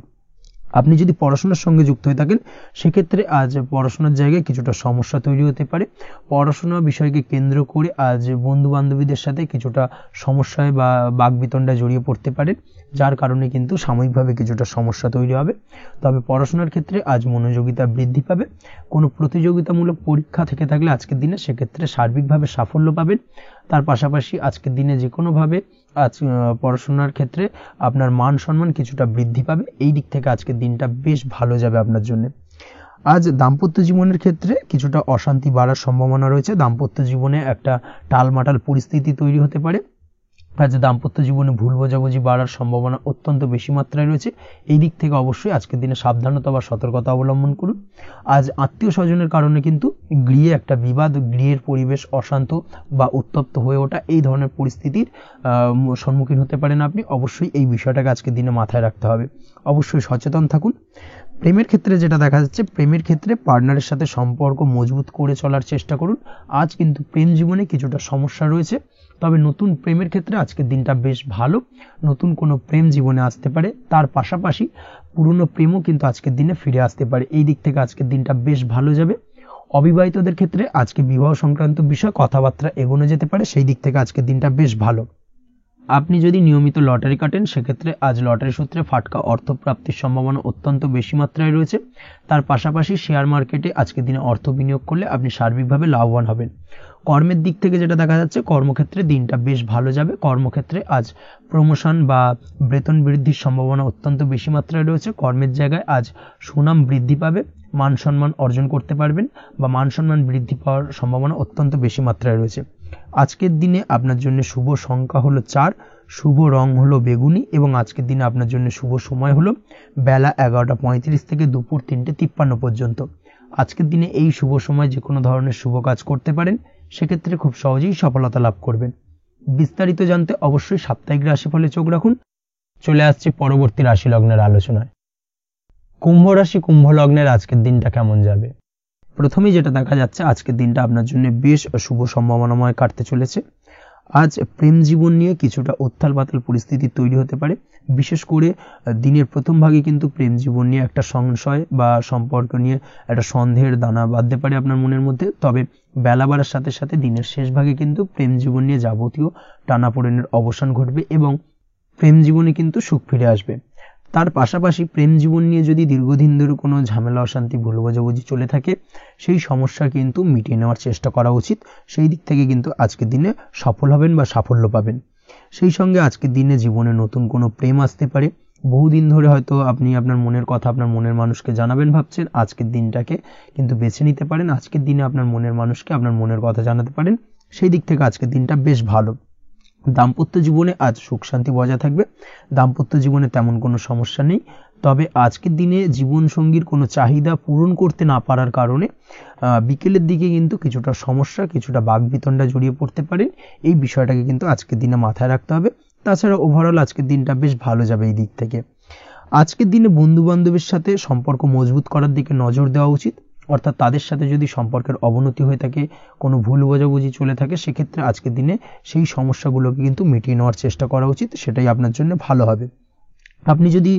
আপনি যদি পড়াশোনার সঙ্গে যুক্ত হয়ে থাকেন, সেক্ষেত্রে আজ পড়াশোনার জায়গায় কিছুটা সমস্যা তৈরি হতে পারে। পড়াশোনা বিষয়কে কেন্দ্র করে আজ বন্ধু বান্ধবীদের সাথে কিছুটা সমস্যায় বা বাকবিতণ্ডায় জড়িয়ে পড়তে পারেন, যার কারণে কিন্তু সাময়িকভাবে কিছুটা সমস্যা তৈরি হবে। তবে পড়াশোনার ক্ষেত্রে আজ মনোযোগিতা বৃদ্ধি পাবে। কোনো প্রতিযোগিতামূলক পরীক্ষা থেকে থাকলে আজকের দিনে সেক্ষেত্রে সার্বিকভাবে সাফল্য পাবেন। তার পাশাপাশি আজকের দিনে যে কোনোভাবে আজ পড়াশোনার ক্ষেত্রে আপনার মান সম্মান কিছুটা বৃদ্ধি পাবে। এই দিক থেকে আজকের দিনটা বেশ ভালো যাবে আপনার জন্য। আজ দাম্পত্য জীবনের ক্ষেত্রে কিছুটা অশান্তি বাড়ার সম্ভাবনা রয়েছে। দাম্পত্য জীবনে একটা টালমাটাল পরিস্থিতি তৈরি হতে পারে। আজ দাম্পত্য জীবনে ভুল বোঝাবুঝি বাড়ার সম্ভাবনা অত্যন্ত বেশি মাত্রায় রয়েছে। এই দিক থেকে অবশ্যই আজকের দিনে সাবধানতা বা সতর্কতা অবলম্বন করুন। আজ আত্মীয় স্বজনের কারণে কিন্তু গৃহে একটা বিবাদ, গৃহের পরিবেশ অশান্ত বা উত্তপ্ত হয়ে ওঠা, এই ধরনের পরিস্থিতির সম্মুখীন হতে পারেন আপনি। অবশ্যই এই বিষয়টাকে আজকের দিনে মাথায় রাখতে হবে। অবশ্যই সচেতন থাকুন। প্রেমের ক্ষেত্রে যেটা দেখা যাচ্ছে, প্রেমের ক্ষেত্রে পার্টনারের সাথে সম্পর্ক মজবুত করে চলার চেষ্টা করুন। আজ কিন্তু প্রেম জীবনে কিছুটা সমস্যা রয়েছে, তবে নতুন প্রেমের ক্ষেত্রে আজকের দিনটা বেশ ভালো। নতুন কোনো প্রেম জীবনে আসতে পারে, তার পাশাপাশি পুরনো প্রেমও কিন্তু আজকের দিনে ফিরে আসতে পারে। এই দিক থেকে আজকের দিনটা বেশ ভালো যাবে। অবিবাহিতদের ক্ষেত্রে আজকে বিবাহ সংক্রান্ত বিষয় কথাবার্তা এগোনো যেতে পারে, সেই দিক থেকে আজকের দিনটা বেশ ভালো। আপনি যদি নিয়মিত লটারি কাটেন, সেক্ষেত্রে আজ লটারি সূত্রে ফাটকা অর্থপ্রাপ্তির সম্ভাবনা অত্যন্ত বেশি মাত্রায় রয়েছে। তার পাশাপাশি শেয়ার মার্কেটে আজকের দিনে অর্থ বিনিয়োগ করলে আপনি সার্বিকভাবে লাভবান হবেন। কর্মের দিক থেকে যেটা দেখা যাচ্ছে, কর্মক্ষেত্রে দিনটা বেশ ভালো যাবে। কর্মক্ষেত্রে আজ প্রমোশন বা বেতন বৃদ্ধির সম্ভাবনা অত্যন্ত বেশি মাত্রায় রয়েছে। কর্মের জায়গায় আজ সুনাম বৃদ্ধি পাবে, মান সম্মান অর্জন করতে পারবেন বা মান সম্মান বৃদ্ধি পাওয়ার সম্ভাবনা অত্যন্ত বেশি মাত্রায় রয়েছে। আজকের দিনে আপনার জন্য শুভ সংখ্যা হলো 4, শুভ রং হলো বেগুনি এবং আজকের দিনে আপনার জন্য শুভ সময় হলো বেলা 11:35 থেকে দুপুর 3:53 পর্যন্ত। আজকের দিনে এই শুভ সময় যে কোনো ধরনের শুভ কাজ করতে পারেন, সেক্ষেত্রে খুব সহজেই সফলতা লাভ করবেন। বিস্তারিত জানতে অবশ্যই সাপ্তাহিক রাশিফলে চোখ রাখুন। চলে আসছে পরবর্তী রাশি লগ্নের আলোচনায়। কুম্ভ রাশি, কুম্ভ লগ্নের আজকের দিনটা কেমন যাবে? প্রথমেই যেটা দেখা যাচ্ছে, আজকের দিনটা আপনার জন্য বেশ শুভ সম্ভাবনাময় কাটতে চলেছে। আজ প্রেম জীবন নিয়ে কিছুটা উত্থাল পাতাল পরিস্থিতি তৈরি হতে পারে। বিশেষ করে দিনের প্রথম ভাগে কিন্তু প্রেম জীবন নিয়ে একটা সংশয় বা সম্পর্ক নিয়ে একটা সন্দেহের দানা বাঁধতে পারে আপনার মনের মধ্যে। তবে বেলা বাড়ার সাথে সাথে দিনের শেষ ভাগে কিন্তু প্রেম জীবন নিয়ে যাবতীয় টানাপোড়েনের অবসান ঘটবে এবং প্রেম জীবনে কিন্তু সুখ ফিরে আসবে। তার পাশাপাশি প্রেম জীবন নিয়ে যদি দীর্ঘদিন ধরে কোনো ঝামেলা অশান্তি ভুল বোঝাবুঝি চলে থাকে, সেই সমস্যা কিন্তু মিটিয়ে নেওয়ার চেষ্টা করা উচিত। সেই দিক থেকে কিন্তু আজকের দিনে সফল হবেন বা সাফল্য পাবেন। সেই সঙ্গে আজকের দিনে জীবনে নতুন কোনো প্রেম আসতে পারে। বহুদিন ধরে হয়তো আপনি আপনার মনের কথা আপনার মনের মানুষকে জানাবেন ভাবছেন, আজকের দিনটাকে কিন্তু বেছে নিতে পারেন। আজকের দিনে আপনার মনের মানুষকে আপনার মনের কথা জানাতে পারেন। সেই দিক থেকে আজকের দিনটা বেশ ভালো। দাম্পত্য জীবনে আজ সুখ শান্তি বজায় থাকবে। দাম্পত্য জীবনে তেমন কোনো সমস্যা নেই। তবে আজকের দিনে জীবন সঙ্গীর কোনো চাহিদা পূরণ করতে না পারার কারণে বিকেলের দিকে কিন্তু কিছুটা সমস্যা, কিছুটা বাকবিতণ্ডা জড়িয়ে পড়তে পারেন। এই বিষয়টাকে কিন্তু আজকের দিনে মাথায় রাখতে হবে। তাছাড়া ওভারঅল আজকের দিনটা বেশ ভালো যাবে এই দিক থেকে। আজকের দিনে বন্ধু বান্ধবের সাথে সম্পর্ক মজবুত করার দিকে নজর দেওয়া উচিত। অর্থাৎ তাদের সাথে যদি সম্পর্কের অবনতি হয়ে থাকে, কোনো ভুল বোঝাবুঝি চলে থাকে, সেক্ষেত্রে আজকের দিনে সেই সমস্যাগুলোকে কিন্তু মিটিয়ে নেওয়ার চেষ্টা করা উচিত। সেটাই আপনার জন্য ভালো হবে। আপনি যদি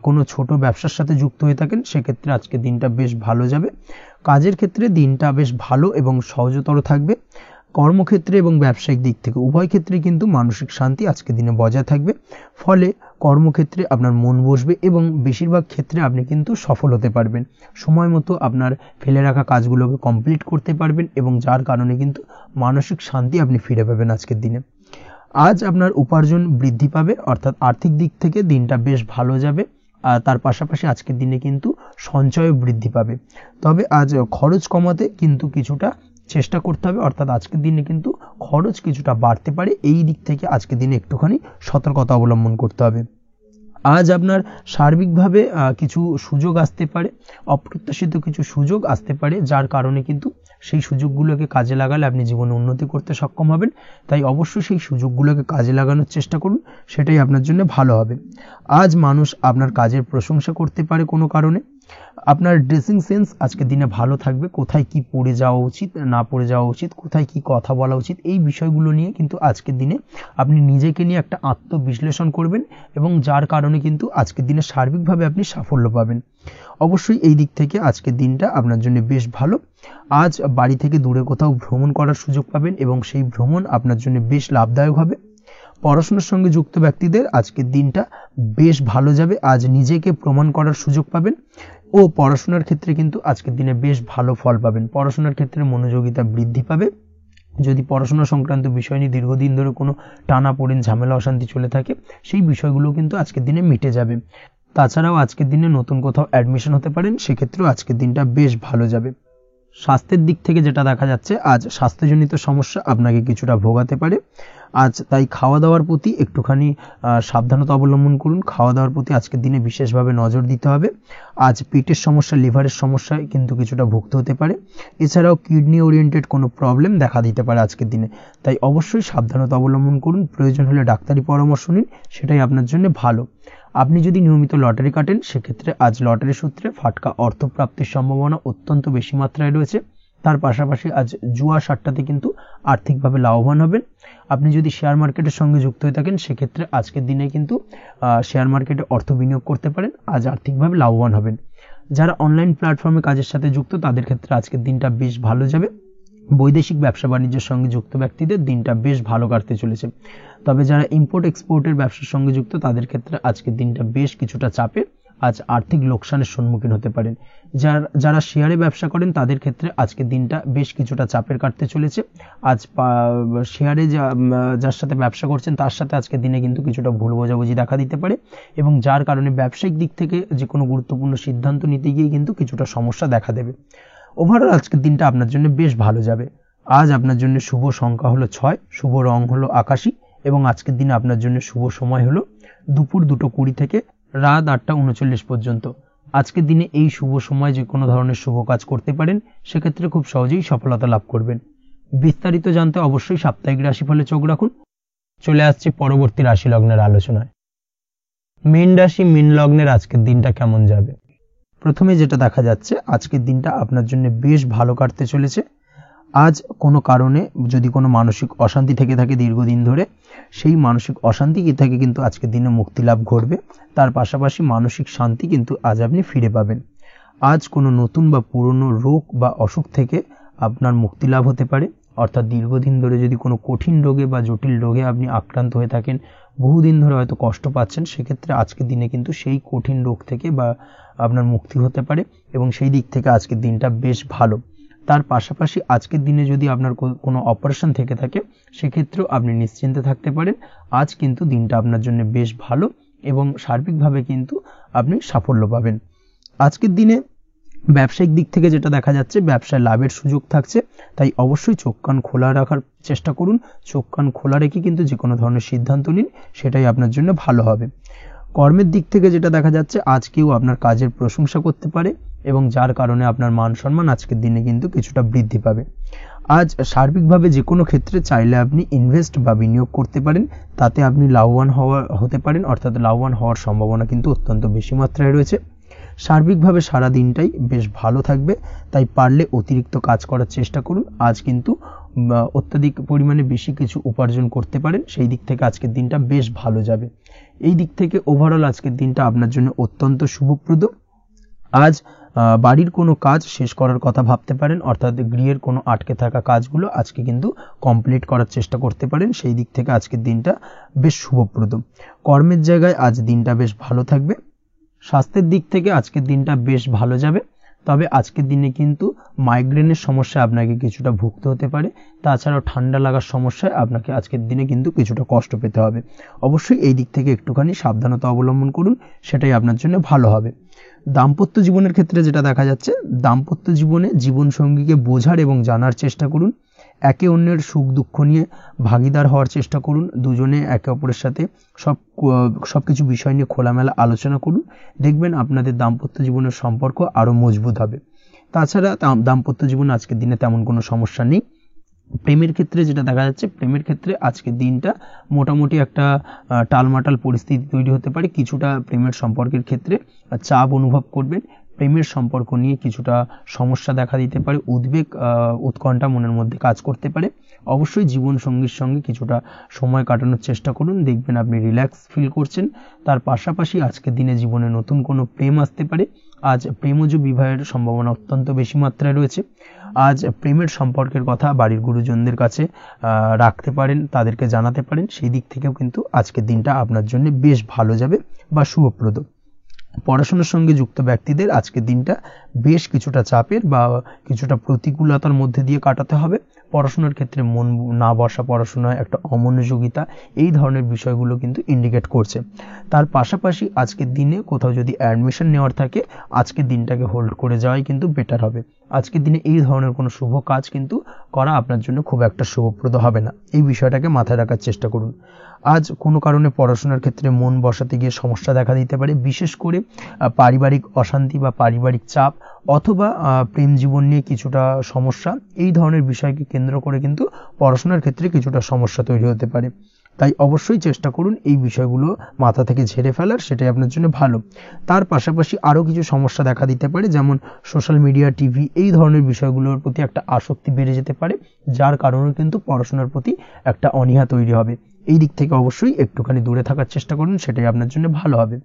কোনো ছোট ব্যবসার সাথে যুক্ত হয়ে থাকেন, সেক্ষেত্রে আজকের দিনটা বেশ ভালো যাবে। কাজের ক্ষেত্রে দিনটা বেশ ভালো এবং সহজতর থাকবে। কর্মক্ষেত্রে এবং ব্যবসায়িক দিক থেকে উভয় ক্ষেত্রে কিন্তু মানসিক শান্তি আজকের দিনে বজায় থাকবে। ফলে কর্মক্ষেত্রে আপনার মন বসবে এবং বেশিরভাগ ক্ষেত্রে আপনি কিন্তু সফল হতে পারবেন। সময় মতো আপনার ফেলে রাখা কাজগুলোকে কমপ্লিট করতে পারবেন এবং যার কারণে কিন্তু মানসিক শান্তি আপনি ফিরে পাবেন আজকের দিনে। আজ আপনার উপার্জন বৃদ্ধি পাবে, অর্থাৎ আর্থিক দিক থেকে দিনটা বেশ ভালো যাবে। তার পাশাপাশি আজকের দিনে কিন্তু সঞ্চয় বৃদ্ধি পাবে। তবে আজ খরচ কমাতে কিন্তু কিছুটা চেষ্টা করতে হবে, অর্থাৎ আজকের দিনে কিন্তু খরচ কিছুটা বাড়তে পারে। এই দিক থেকে আজকের দিনে একটুখানি সতর্কতা অবলম্বন করতে হবে। আজ আপনার সার্বিকভাবে কিছু সুযোগ আসতে পারে, অপ্রত্যাশিত কিছু সুযোগ আসতে পারে, যার কারণে কিন্তু সেই সুযোগগুলোকে কাজে লাগালে আপনি জীবনে উন্নতি করতে সক্ষম হবেন। তাই অবশ্যই সেই সুযোগগুলোকে কাজে লাগানোর চেষ্টা করুন, সেটাই আপনার জন্য ভালো হবে। আজ মানুষ আপনার কাজের প্রশংসা করতে পারে কোনো কারণে। আপনার ড্রেসিং সেন্স আজকের দিনে ভালো থাকবে। কোথায় কি পরে যাওয়া উচিত, না পরে যাওয়া উচিত, কোথায় কি কথা বলা উচিত, এই বিষয়গুলো নিয়ে কিন্তু আজকের দিনে আপনি নিজেকে নিয়ে একটা আত্মবিশ্লেষণ করবেন এবং যার কারণে কিন্তু আজকের দিনে সার্বিকভাবে আপনি সাফল্য পাবেন। অবশ্যই এই দিক থেকে আজকের দিনটা আপনার জন্য বেশ ভালো। আজ বাড়ি থেকে দূরে কোথাও ভ্রমণ করার সুযোগ পাবেন এবং সেই ভ্রমণ আপনার জন্য বেশ লাভদায়ক হবে। পড়াশোনার সঙ্গে যুক্ত ব্যক্তিদের আজকের দিনটা বেশ ভালো যাবে। আজ নিজেকে প্রমাণ করার সুযোগ পাবেন ও পড়াশোনার ক্ষেত্রে কিন্তু আজকের দিনে বেশ ভালো ফল পাবেন। পড়াশোনার ক্ষেত্রে মনোযোগিতা বৃদ্ধি পাবে। যদি পড়াশোনা সংক্রান্ত বিষয় নিয়ে দীর্ঘদিন ধরে কোনো টানাপোড়েন ঝামেলা অশান্তি চলে থাকে, সেই বিষয়গুলো কিন্তু আজকের দিনে মিটে যাবে। তাছাড়াও আজকের দিনে নতুন কোথাও অ্যাডমিশন হতে পারেন, সেক্ষেত্রেও আজকের দিনটা বেশ ভালো যাবে। স্বাস্থ্যের দিক থেকে যেটা দেখা যাচ্ছে, আজ স্বাস্থ্যজনিত সমস্যা আপনাকে কিছুটা ভোগাতে পারে। আজ তাই খাওয়া দাওয়ার প্রতি একটুখানি সাবধানতা অবলম্বন করুন। খাওয়া দাওয়ার প্রতি আজকের দিনে বিশেষভাবে নজর দিতে হবে। আজ পেটের সমস্যা, লিভারের সমস্যায় কিন্তু কিছুটা ভুগতে হতে পারে। এছাড়াও কিডনি ওরিয়েন্টেড কোনো প্রবলেম দেখা দিতে পারে আজকের দিনে, তাই অবশ্যই সাবধানতা অবলম্বন করুন। প্রয়োজন হলে ডাক্তারি পরামর্শ নিন, সেটাই আপনার জন্য ভালো। আপনি যদি নিয়মিত লটারি কাটেন, সেক্ষেত্রে আজ লটারি সূত্রে ফাটকা অর্থপ্রাপ্তির সম্ভাবনা অত্যন্ত বেশি মাত্রায় রয়েছে। তার পাশাপাশি আজ জুয়া সাট্টাতে কিন্তু আর্থিকভাবে লাভবান হবেন। আপনি যদি শেয়ার মার্কেটের সঙ্গে যুক্ত হয়ে থাকেন, সেক্ষেত্রে আজকের দিনে কিন্তু শেয়ার মার্কেটে অর্থ বিনিয়োগ করতে পারেন, আজ আর্থিকভাবে লাভবান হবেন। যারা অনলাইন প্ল্যাটফর্মে কাজের সাথে যুক্ত, তাদের ক্ষেত্রে আজকের দিনটা বেশ ভালো যাবে। বৈদেশিক ব্যবসা বাণিজ্যের সঙ্গে যুক্ত ব্যক্তিদের দিনটা বেশ ভালো কাটতে চলেছে। তবে যারা ইম্পোর্ট এক্সপোর্টের ব্যবসার সঙ্গে যুক্ত, তাদের ক্ষেত্রে আজকের দিনটা বেশ কিছুটা চাপের। আজ আর্থিক লোকসানের সম্মুখীন হতে পারেন। যারা শেয়ারে ব্যবসা করেন, তাদের ক্ষেত্রে আজকের দিনটা বেশ কিছুটা চাপের কাটতে চলেছে। আজ শেয়ারে যার সাথে ব্যবসা করছেন, তার সাথে আজকের দিনে কিন্তু কিছুটা ভুল বোঝাবুঝি দেখা দিতে পারে, এবং যার কারণে ব্যবসায়িক দিক থেকে যে কোনো গুরুত্বপূর্ণ সিদ্ধান্ত নিতে গিয়ে কিন্তু কিছুটা সমস্যা দেখা দেবে। ওভারঅল আজকের দিনটা আপনার জন্য বেশ ভালো যাবে। আজ আপনার জন্য শুভ সংখ্যা হলো 6, শুভ রং হলো আকাশী, এবং আজকের দিনে আপনার জন্য শুভ সময় হলো দুপুর 2:20 থেকে রাত 8:39 পর্যন্ত। আজকের দিনে এই শুভ সময় যে কোনো ধরনের শুভ কাজ করতে পারেন, সেক্ষেত্রে খুব সহজেই সফলতা লাভ করবেন। বিস্তারিত জানতে অবশ্যই সাপ্তাহিক রাশিফলে চোখ রাখুন। চলে আসছে পরবর্তী রাশি লগ্নের আলোচনায়। মীন রাশি, মীন লগ্নের আজকের দিনটা কেমন যাবে? প্রথমে যেটা দেখা যাচ্ছে, আজকের দিনটা আপনার জন্য বেশ ভালো কাটতে চলেছে। আজ কোনো কারণে যদি কোনো মানসিক অশান্তি থেকে থাকে দীর্ঘদিন ধরে, সেই মানসিক অশান্তি থেকে কিন্তু আজকের দিনে মুক্তি লাভ ঘটবে। তার পাশাপাশি মানসিক শান্তি কিন্তু আজ আপনি ফিরে পাবেন। আজ কোনো নতুন বা পুরনো রোগ বা অসুখ থেকে আপনার মুক্তি লাভ হতে পারে। অর্থাৎ দীর্ঘদিন ধরে যদি কোনো কঠিন রোগে বা জটিল রোগে আপনি আক্রান্ত হয়ে থাকেন, বহুদিন ধরে হয়তো কষ্ট পাচ্ছেন, সেক্ষেত্রে আজকের দিনে কিন্তু সেই কঠিন রোগ থেকে বা আপনার মুক্তি হতে পারে, এবং সেই দিক থেকে আজকের দিনটা বেশ ভালো। তার পাশাপাশি আজকের দিনে যদি আপনার কোনো অপারেশন থেকে থাকে, সেক্ষেত্রেও আপনি নিশ্চিন্তে থাকতে পারেন। আজ কিন্তু দিনটা আপনার জন্য বেশ ভালো, এবং সার্বিকভাবে কিন্তু আপনি সাফল্য পাবেন। আজকের দিনে ব্যবসায়িক দিক থেকে যেটা দেখা যাচ্ছে, ব্যবসায় লাভের সুযোগ থাকছে, তাই অবশ্যই চোখ কান খোলা রাখার চেষ্টা করুন। চোখ কান খোলা রেখে কিন্তু যে কোনো ধরনের সিদ্ধান্ত নিন, সেটাই আপনার জন্য ভালো হবে। কর্মের দিক থেকে যেটা দেখা যাচ্ছে, আজ কেউ আপনার কাজের প্রশংসা করতে পারে, এবং যার কারণে আপনার মান সম্মান আজকের দিনে কিন্তু কিছুটা বৃদ্ধি পাবে। আজ সার্বিকভাবে যে কোনো ক্ষেত্রে চাইলে আপনি ইনভেস্ট বা বিনিয়োগ করতে পারেন, তাতে আপনি লাভবান হতে পারেন। অর্থাৎ লাভবান হওয়ার সম্ভাবনা কিন্তু অত্যন্ত বেশি মাত্রায় রয়েছে। সার্বিকভাবে সারা দিনটাই বেশ ভালো থাকবে, তাই পারলে অতিরিক্ত কাজ করার চেষ্টা করুন। আজ কিন্তু অত্যাধিক পরিমাণে বেশি কিছু উপার্জন করতে পারেন, সেই দিক থেকে আজকের দিনটা বেশ ভালো যাবে। এই দিক থেকে ওভারঅল আজকের দিনটা আপনার জন্য অত্যন্ত শুভপ্রদ। আজ বাড়ির কোনো কাজ শেষ করার কথা ভাবতে পারেন, অর্থাৎ গৃহের কোনো আটকে থাকা কাজগুলো আজকে কিন্তু কমপ্লিট করার চেষ্টা করতে পারেন। সেই দিক থেকে আজকের দিনটা বেশ শুভপ্রদ। কর্মের জায়গায় আজ দিনটা বেশ ভালো থাকবে। স্বাস্থ্যের দিক থেকে আজকের দিনটা বেশ ভালো যাবে, তবে আজকের দিনে কিন্তু মাইগ্রেনের সমস্যা আপনাকে কিছুটা ভুগতে হতে পারে। তাছাড়াও ঠান্ডা লাগার সমস্যায় আপনাকে আজকের দিনে কিন্তু কিছুটা কষ্ট পেতে হবে। অবশ্যই এই দিক থেকে একটুখানি সাবধানতা অবলম্বন করুন, সেটাই আপনার জন্য ভালো হবে। দাম্পত্য জীবনের ক্ষেত্রে যেটা দেখা যাচ্ছে, দাম্পত্য জীবনে জীবনসঙ্গীকে বোঝার এবং জানার চেষ্টা করুন। একে অন্যের সুখ দুঃখ নিয়ে ভাগিদার হওয়ার চেষ্টা করুন। দুজনে একে অপরের সাথে সবকিছু বিষয় নিয়ে খোলামেলা আলোচনা করুন। দেখবেন আপনাদের দাম্পত্য জীবনের সম্পর্ক আরো মজবুত হবে। তাছাড়া দাম্পত্য জীবনে আজকের দিনে তেমন কোনো সমস্যা নেই। প্রেমের ক্ষেত্রে যেটা দেখা যাচ্ছে, প্রেমের ক্ষেত্রে আজকের দিনটা মোটামুটি একটা টালমাটাল পরিস্থিতি তৈরি হতে পারে। কিছুটা প্রেমের সম্পর্কের ক্ষেত্রে চাপ অনুভব করবেন। প্রেমের সম্পর্ক নিয়ে কিছুটা সমস্যা দেখা দিতে পারে, উদ্বেগ উৎকণ্ঠা মনের মধ্যে কাজ করতে পারে। অবশ্যই জীবন সঙ্গীর সঙ্গে কিছুটা সময় কাটানোর চেষ্টা করুন, দেখবেন আপনি রিল্যাক্স ফিল করছেন। তার পাশাপাশি আজকের দিনে জীবনে নতুন কোনো প্রেম আসতে পারে। আজ প্রেমজ বিবাহের সম্ভাবনা অত্যন্ত বেশি মাত্রায় রয়েছে। আজ প্রেমের সম্পর্কের কথা বাড়ির গুরুজনদের কাছে রাখতে পারেন, তাদেরকে জানাতে পারেন। সেই দিক থেকেও কিন্তু আজকের দিনটা আপনার জন্য বেশ ভালো যাবে বা শুভপ্রদ। পড়াশোনার সঙ্গে যুক্ত ব্যক্তিদের আজকের দিনটা বেশ কিছুটা চাপের বা কিছুটা প্রতিকূলতার মধ্যে দিয়ে কাটাতে হবে। পড়াশোনার ক্ষেত্রে মন না বসা, পড়াশোনায় একটা অমনোযোগিতা, এই ধরনের বিষয়গুলো কিন্তু ইন্ডিকেট করছে। তার পাশাপাশি আজকের দিনে কোথাও যদি অ্যাডমিশন নেওয়ার থাকে, আজকের দিনটাকে হোল্ড করে যাওয়াই কিন্তু বেটার হবে। আজকের দিনে এই ধরনের কোনো শুভ কাজ কিন্তু করা আপনার জন্য খুব একটা শুভপ্রদ হবে না। এই বিষয়টাকে মাথায় রাখার চেষ্টা করুন। আজ কোনো কারণে পড়াশোনার ক্ষেত্রে মন বসাতে গিয়ে সমস্যা দেখা দিতে পারে, বিশেষ করে পারিবারিক অশান্তি বা পারিবারিক চাপ অথবা প্রেম জীবন নিয়ে কিছুটা সমস্যা, এই ধরনের বিষয়কে কেন্দ্র করে কিন্তু পড়াশোনার ক্ষেত্রে কিছুটা সমস্যা তৈরি হতে পারে। তাই অবশ্যই চেষ্টা করুন এই বিষয়গুলো মাথা থেকে ঝেড়ে ফেলার, সেটাই আপনার জন্য ভালো। তার পাশাপাশি আরও কিছু সমস্যা দেখা দিতে পারে, যেমন সোশ্যাল মিডিয়া, টিভি, এই ধরনের বিষয়গুলোর প্রতি একটা আসক্তি বেড়ে যেতে পারে, যার কারণে কিন্তু পড়াশোনার প্রতি একটা অনীহা তৈরি হবে। এই দিক থেকে অবশ্যই একটুখানি দূরে থাকার চেষ্টা করুন, সেটাই আপনার জন্য ভালো হবে।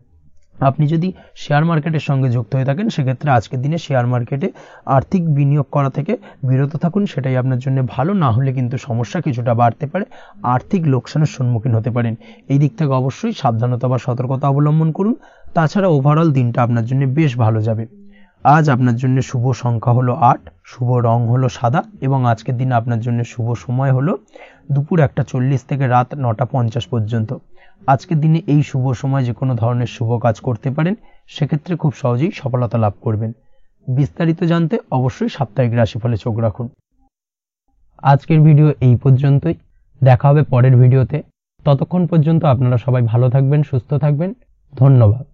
আপনি যদি শেয়ার মার্কেটের সঙ্গে যুক্ত হয়ে থাকেন, সেক্ষেত্রে আজকের দিনে শেয়ার মার্কেটে আর্থিক বিনিয়োগ করা থেকে বিরত থাকুন, সেটাই আপনার জন্য ভালো। না হলে কিন্তু সমস্যা কিছুটা বাড়তে পারে, আর্থিক লোকসানের সম্মুখীন হতে পারেন। এই দিক থেকে অবশ্যই সাবধানতা বা সতর্কতা অবলম্বন করুন। তাছাড়া ওভারঅল দিনটা আপনার জন্য বেশ ভালো যাবে। আজ আপনার জন্য শুভ সংখ্যা হলো 8, শুভ রং হলো সাদা, এবং আজকের দিনে আপনার জন্য শুভ সময় হলো দুপুর 1:40 থেকে রাত 9:50 পর্যন্ত। আজকের দিনে এই শুভ সময় যে কোনো ধরনের শুভ কাজ করতে পারেন, সেক্ষেত্রে খুব সহজেই সফলতা লাভ করবেন। বিস্তারিত জানতে অবশ্যই সাপ্তাহিক রাশিফলে চোখ রাখুন। আজকের ভিডিও এই পর্যন্তই, দেখা হবে পরের ভিডিওতে। ততক্ষণ পর্যন্ত আপনারা সবাই ভালো থাকবেন, সুস্থ থাকবেন। ধন্যবাদ।